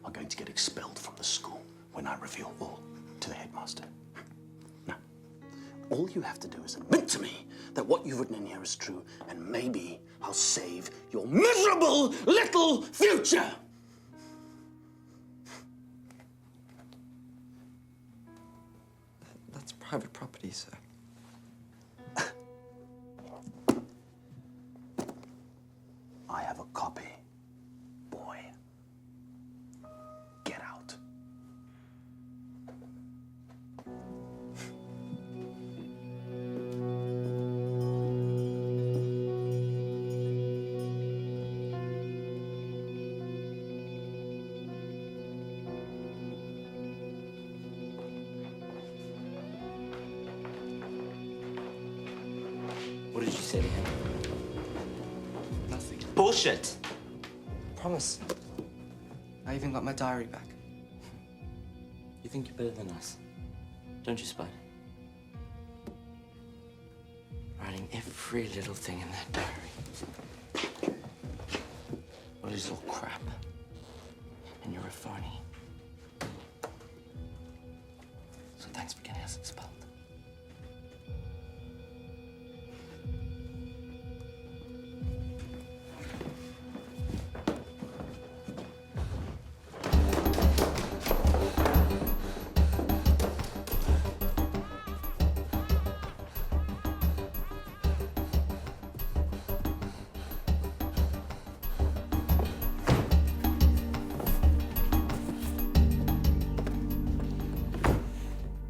are going to get expelled from the school when I reveal all to the headmaster. Now, all you have to do is admit to me that what you've written in here is true, and maybe I'll save your miserable little future. That's private property, sir. I have a copy, boy. Get out. What did you say to him? Nothing. Bullshit! Promise. I even got my diary back. You think you're better than us, don't you, Spud? Writing every little thing in that diary. Well, it's all crap. And you're a phony. So thanks for getting us expelled.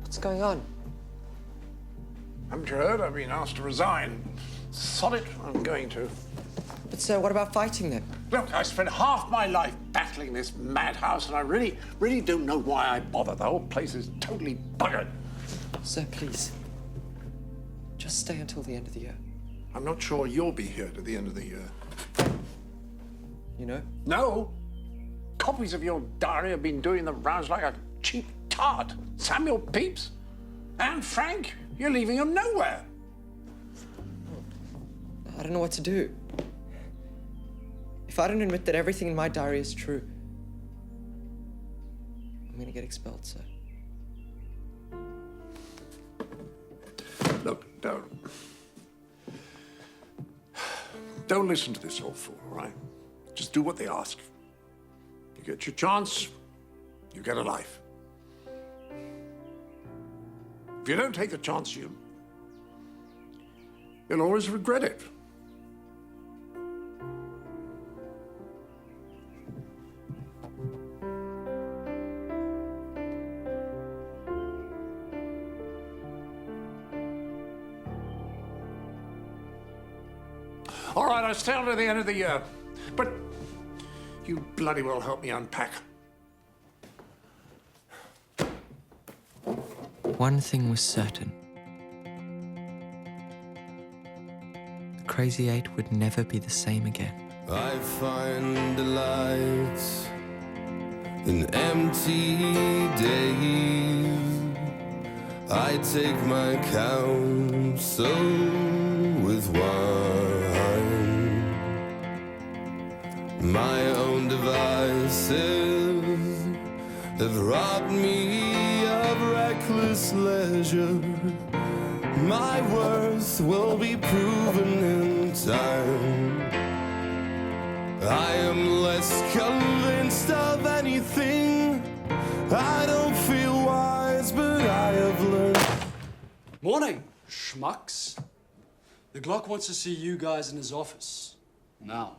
What's going on? Haven't you heard? I've been asked to resign. Sod it, I'm going to. But sir, what about fighting then? Look, I spent half my life battling this madhouse, and I really don't know why I bother. The whole place is totally buggered. Sir, please. Just stay until the end of the year. I'm not sure you'll be here to the end of the year. You know? No. Copies of your diary have been doing the rounds like a cheap tart. Samuel Pepys and Frank, you're leaving them nowhere. I don't know what to do. If I don't admit that everything in my diary is true, I'm gonna get expelled, sir. Look, don't listen to this old fool, all right? Just do what they ask. You get your chance, you get a life. If you don't take the chance, you'll always regret it. All right, I'll stay on to the end of the year. But you bloody well help me unpack. One thing was certain. The Crazy Eight would never be the same again. I find delight in empty days. I take my counsel with wine. My own devices have robbed me of reckless leisure. My worth will be proven in time. I am less convinced of anything. I don't feel wise, but I have learned. Morning, schmucks. The Glock wants to see you guys in his office. Now.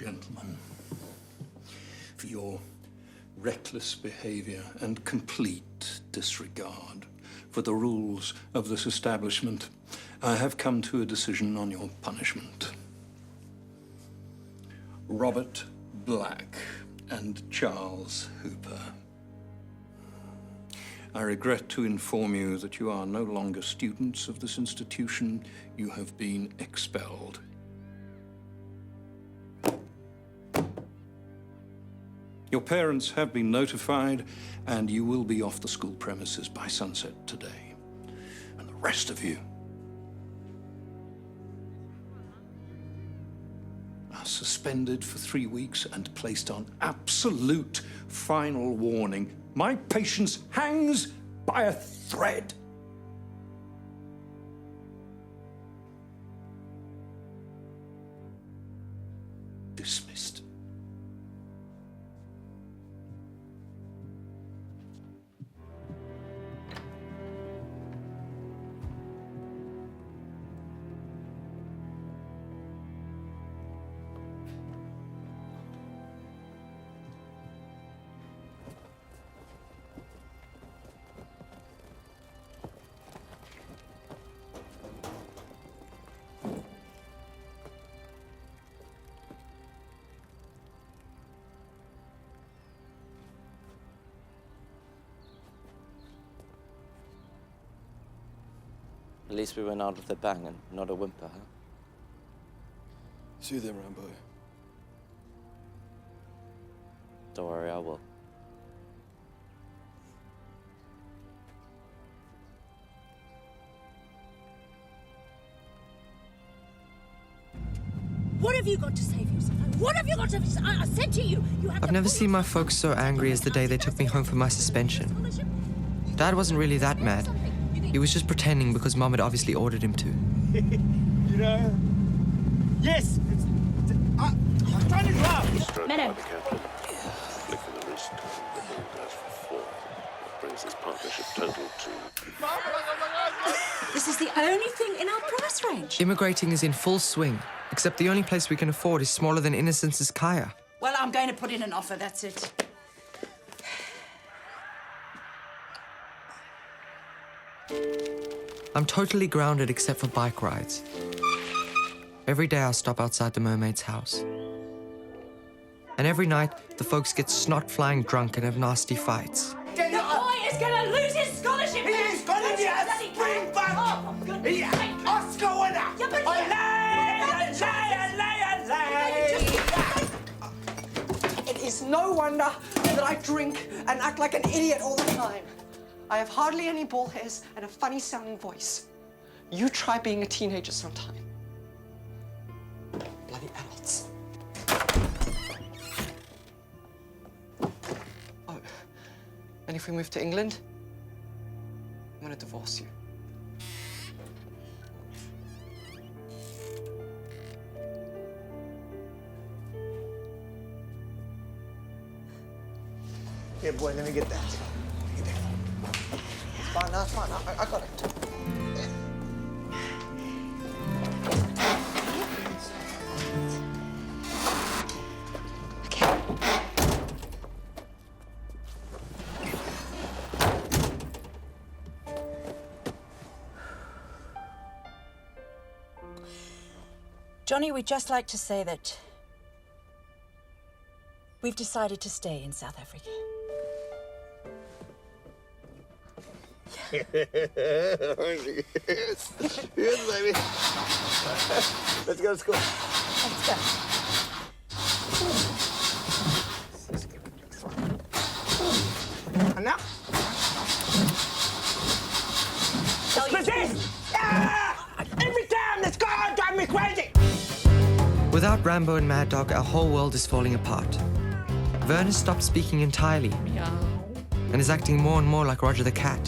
gentlemen, for your reckless behavior and complete disregard for the rules of this establishment, I have come to a decision on your punishment. Robert Black and Charles Hooper. I regret to inform you that you are no longer students of this institution. You have been expelled. Your parents have been notified, and you will be off the school premises by sunset today. And the rest of you are suspended for 3 weeks and placed on absolute final warning. My patience hangs by a thread. Dismissed. At least we went out with a bang and not a whimper, huh? See you then, Rambo. Don't worry, I will. What have you got to say for yourself? What have you got to say? I said to you, you have I've never seen my folks so angry as the day they took me home for my suspension. Dad wasn't really that mad. He was just pretending because Mom had obviously ordered him to. You know? Yes! I'm trying to laugh! Madam. Flick of the wrist. The ball goes for 4. That brings this partnership total to... This is the only thing in our price range. Immigrating is in full swing, except the only place we can afford is smaller than Innocence's Kaya. Well, I'm going to put in an offer, that's it. I'm totally grounded except for bike rides. Every day I stop outside the mermaid's house. And every night, the folks get snot-flying drunk and have nasty fights. The boy is going to lose his scholarship! He is going to be a springback! Oh, for goodness sake! Oscar winner! Yeah, but It is no wonder that I drink and act like an idiot all the time. I have hardly any ball hairs and a funny-sounding voice. You try being a teenager sometime. Bloody adults. Oh, and if we move to England, I'm gonna divorce you. Here, boy, let me get that. It's fine, no, it's fine. I got it. Johnny, we'd just like to say that we've decided to stay in South Africa. Yes. Yes, baby. Let's go to school. Let's go. And now? Every time this car drives me crazy! Without Rambo and Mad Dog, our whole world is falling apart. Vern has stopped speaking entirely and is acting more and more like Roger the Cat.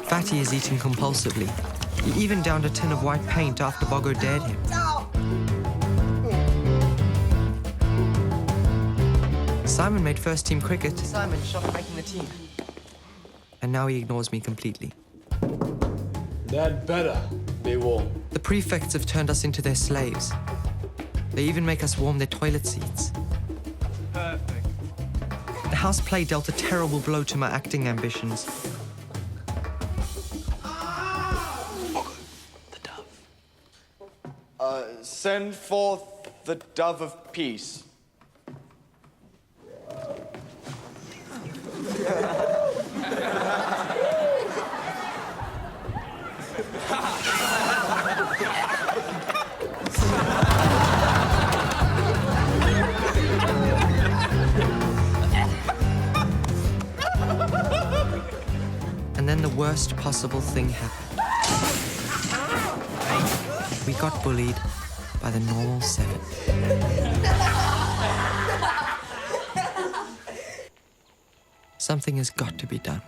Fatty is eating compulsively. He even downed a tin of white paint after Boggo dared him. Simon made first team cricket. Simon, stop making the team. And now he ignores me completely. That better be warm. The prefects have turned us into their slaves. They even make us warm their toilet seats. Perfect. The house play dealt a terrible blow to my acting ambitions. Send forth the dove of peace. And then the worst possible thing happened. We got bullied by the normal 7. Something has got to be done.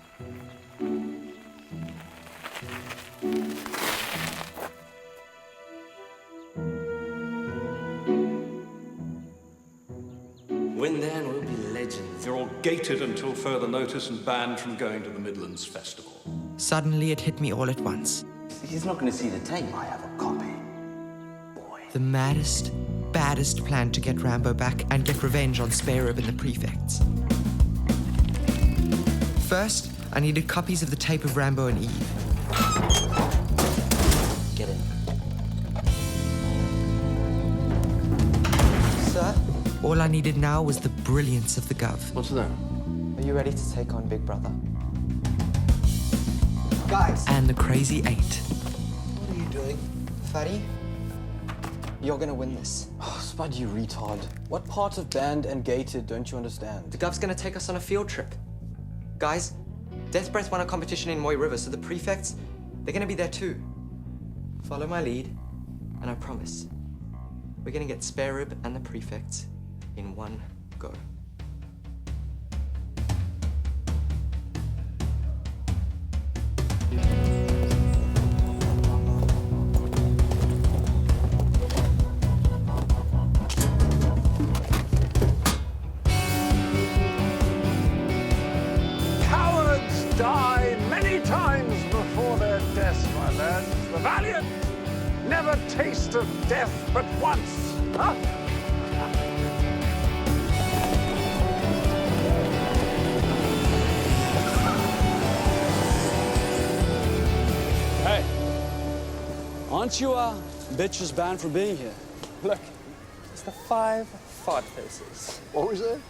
Win there and we'll be legends. You're all gated until further notice and banned from going to the Midlands Festival. Suddenly it hit me all at once. He's not going to see the tape. I have a copy. The maddest, baddest plan to get Rambo back and get revenge on Spare Rib and the prefects. First, I needed copies of the tape of Rambo and Eve. Get in. Sir? All I needed now was the brilliance of the Gov. What's that? Are you ready to take on Big Brother? Guys! And the Crazy 8. What are you doing? Fatty, you're gonna win this. Oh, Spud, you retard. What part of banned and gated don't you understand? The Gov's gonna take us on a field trip. Guys, Death Breath won a competition in Moy River, so the prefects, they're gonna be there too. Follow my lead, and I promise, we're gonna get Spare Rib and the prefects in one go. Cowards die many times before their deaths, my lads. The valiant never taste of death but once. Huh? Hey, aren't you bitches banned from being here? Look, it's the 5 fart faces. What was it?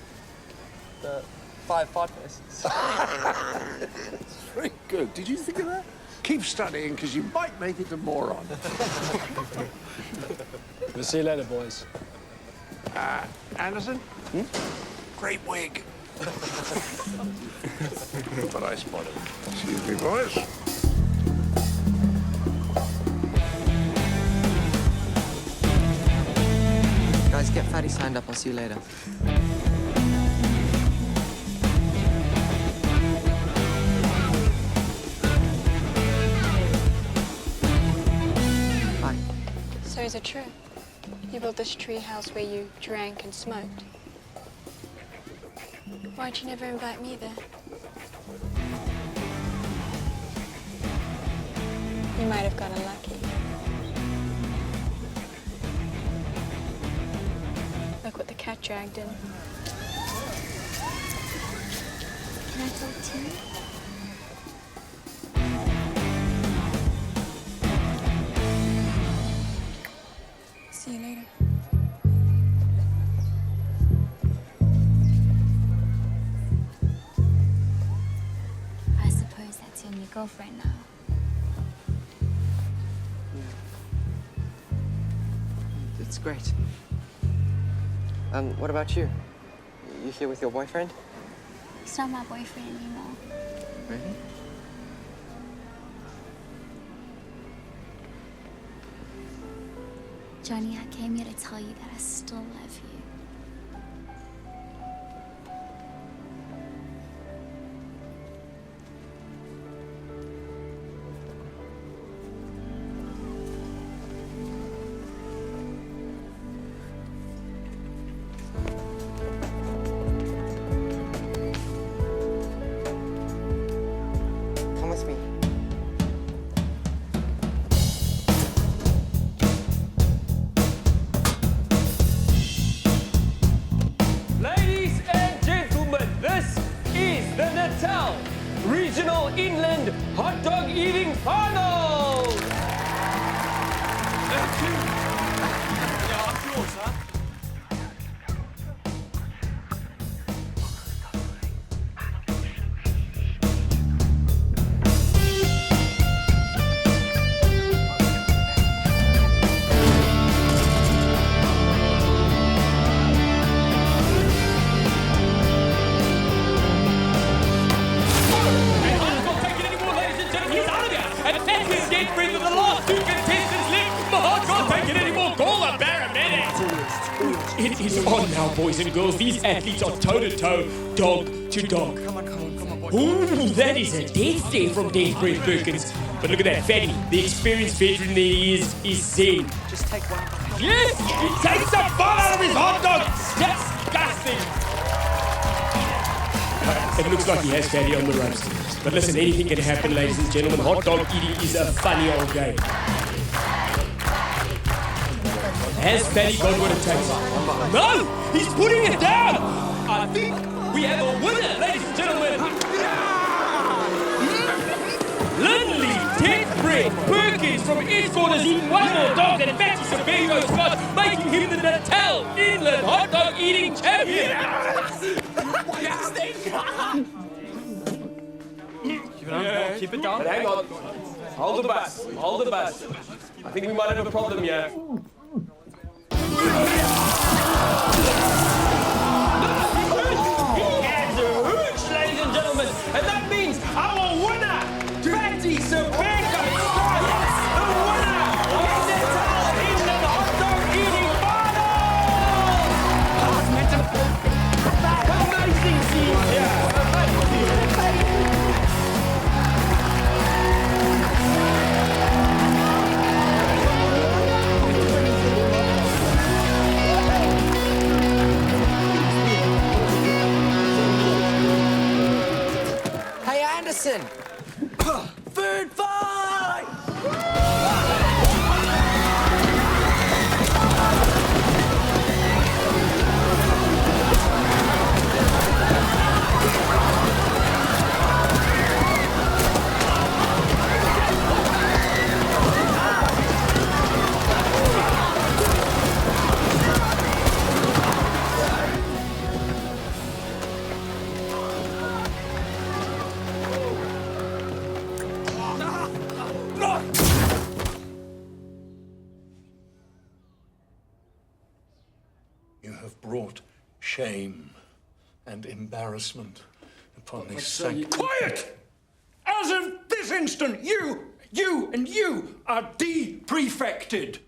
The 5 fart faces. Very good. Did you think of that? Keep studying, because you might make it to moron. We'll see you later, boys. Anderson? Great wig. But I spotted. Excuse me, boys. Guys, get Fatty signed up. I'll see you later. Hi. So is it true? You built this tree house where you drank and smoked? Why'd you never invite me there? You might have gotten lucky. Look what the cat dragged in. Can I talk to you? See you later. I suppose that's your new girlfriend now. It's great. What about you? You here with your boyfriend? He's not my boyfriend anymore. Really? Johnny, I came here to tell you that I still love you. Come with me. the Natal Regional Inland Hot Dog Eating Finals! It is on now, boys and girls. These athletes are toe-to-toe, dog-to-dog. Come on, Ooh, that is a death stare from Desperate Perkins. But look at that fatty. The experienced veteran that he is Zen. Just take one. Yes! He takes the fun out of his hot dog! Disgusting! It looks like he has fatty on the ropes. But listen, anything can happen, ladies and gentlemen. Hot dog eating is a funny old game. Has Fatty got what it takes? No! He's putting it down! I think we have a winner, ladies and gentlemen! Lindley, Ted Fred Perkins from Escort has eaten one more dog than Fatty Sebago Scott, making him the Natal Inland Hot Dog Eating Champion! Keep it down. But hang on. Hold the bus. Hold the bus. I think we might have a problem here. Ladies and gentlemen, and that means our winner, Fatty Sebago Scott, the winner of the Natal Inland Hot Dog Eating Finals! Amazing scene here. Hey, Anderson! Food fight! You have brought shame and embarrassment upon this sanctuary. Quiet! As of this instant, you are de-prefected.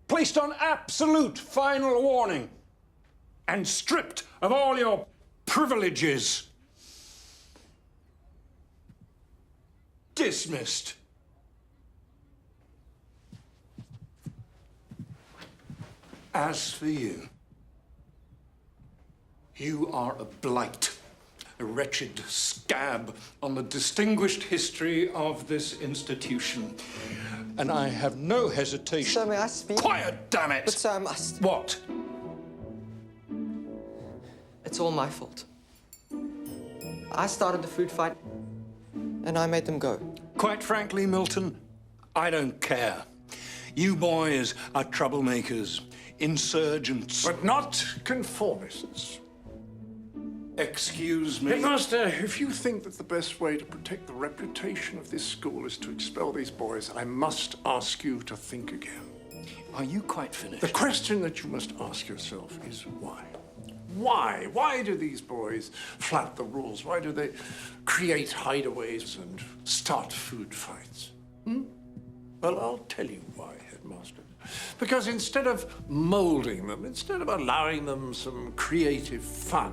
Placed on absolute final warning and stripped of all your privileges. Dismissed. As for you, you are a blight, a wretched scab on the distinguished history of this institution. And I have no hesitation. Sir, may I speak? Quiet, damn it! But sir, I must. What? It's all my fault. I started the food fight, and I made them go. Quite frankly, Milton, I don't care. You boys are troublemakers, insurgents. But not conformists. Excuse me. Headmaster, if you think that the best way to protect the reputation of this school is to expel these boys, I must ask you to think again. Are you quite finished? The question that you must ask yourself is why? Why? Why do these boys flout the rules? Why do they create hideaways and start food fights? Well, I'll tell you why, Headmaster. Because instead of molding them, instead of allowing them some creative fun,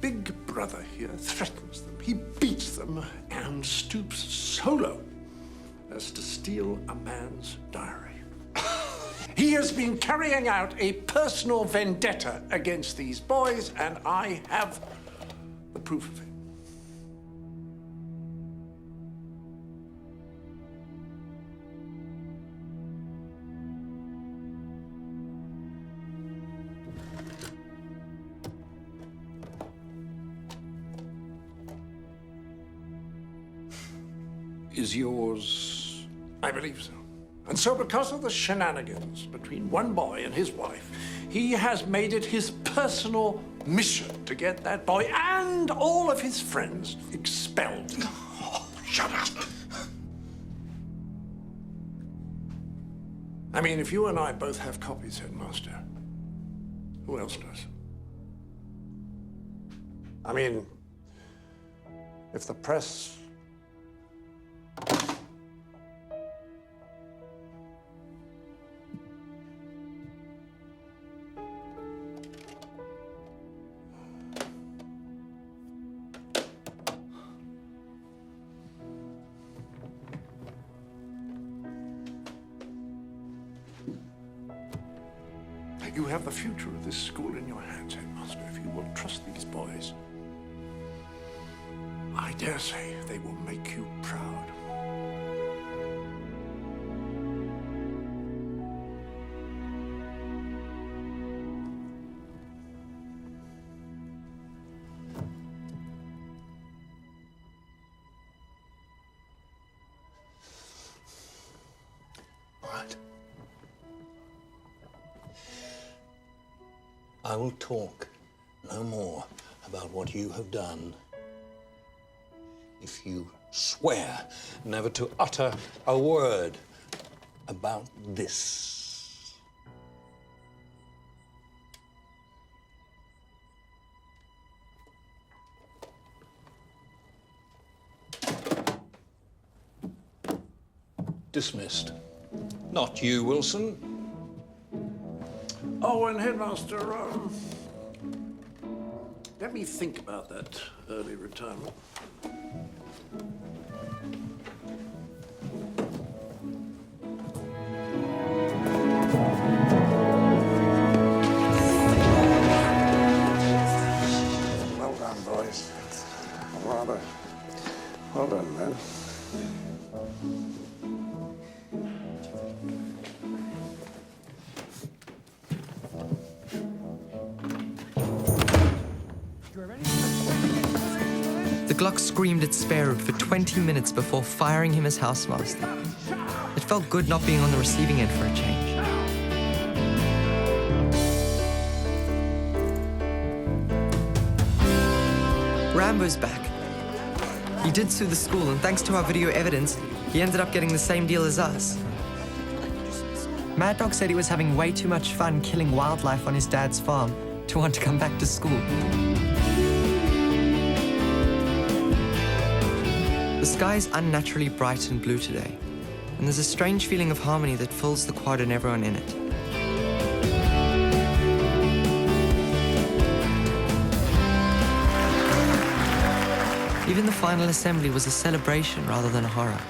Big Brother here threatens them. He beats them and stoops so low as to steal a man's diary. He has been carrying out a personal vendetta against these boys, and I have the proof of it. is yours. I believe so. And so because of the shenanigans between one boy and his wife, he has made it his personal mission to get that boy and all of his friends expelled. Oh, shut up. I mean, if you and I both have copies, Headmaster, who else does? I mean, if the press... You have the future of this school in your hands, Headmaster, if you will trust these boys. I dare say they will make you proud. Right. I will talk no more about what you have done if you swear never to utter a word about this. Dismissed. Not you, Wilson. Oh, and Headmaster, let me think about that early retirement. Well done, boys. Rather. Well done, man. The Glock screamed at Sparrow for 20 minutes before firing him as housemaster. It felt good not being on the receiving end for a change. Rambo's back. He did sue the school, and thanks to our video evidence, he ended up getting the same deal as us. Mad Dog said he was having way too much fun killing wildlife on his dad's farm to want to come back to school. The sky is unnaturally bright and blue today, and there's a strange feeling of harmony that fills the quad and everyone in it. Even the final assembly was a celebration rather than a horror.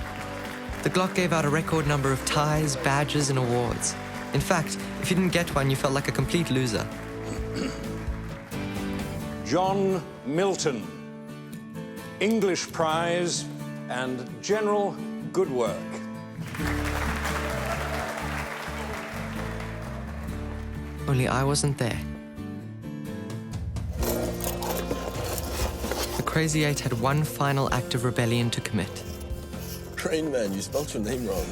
The Glock gave out a record number of ties, badges, and awards. In fact, if you didn't get one, you felt like a complete loser. John Milton, English prize and general good work. Only I wasn't there. The Crazy Eight had one final act of rebellion to commit. Rain Man, you spelled your name wrong.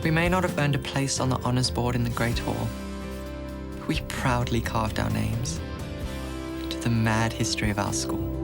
We may not have earned a place on the honors board in the Great Hall. We proudly carved our names into the mad history of our school.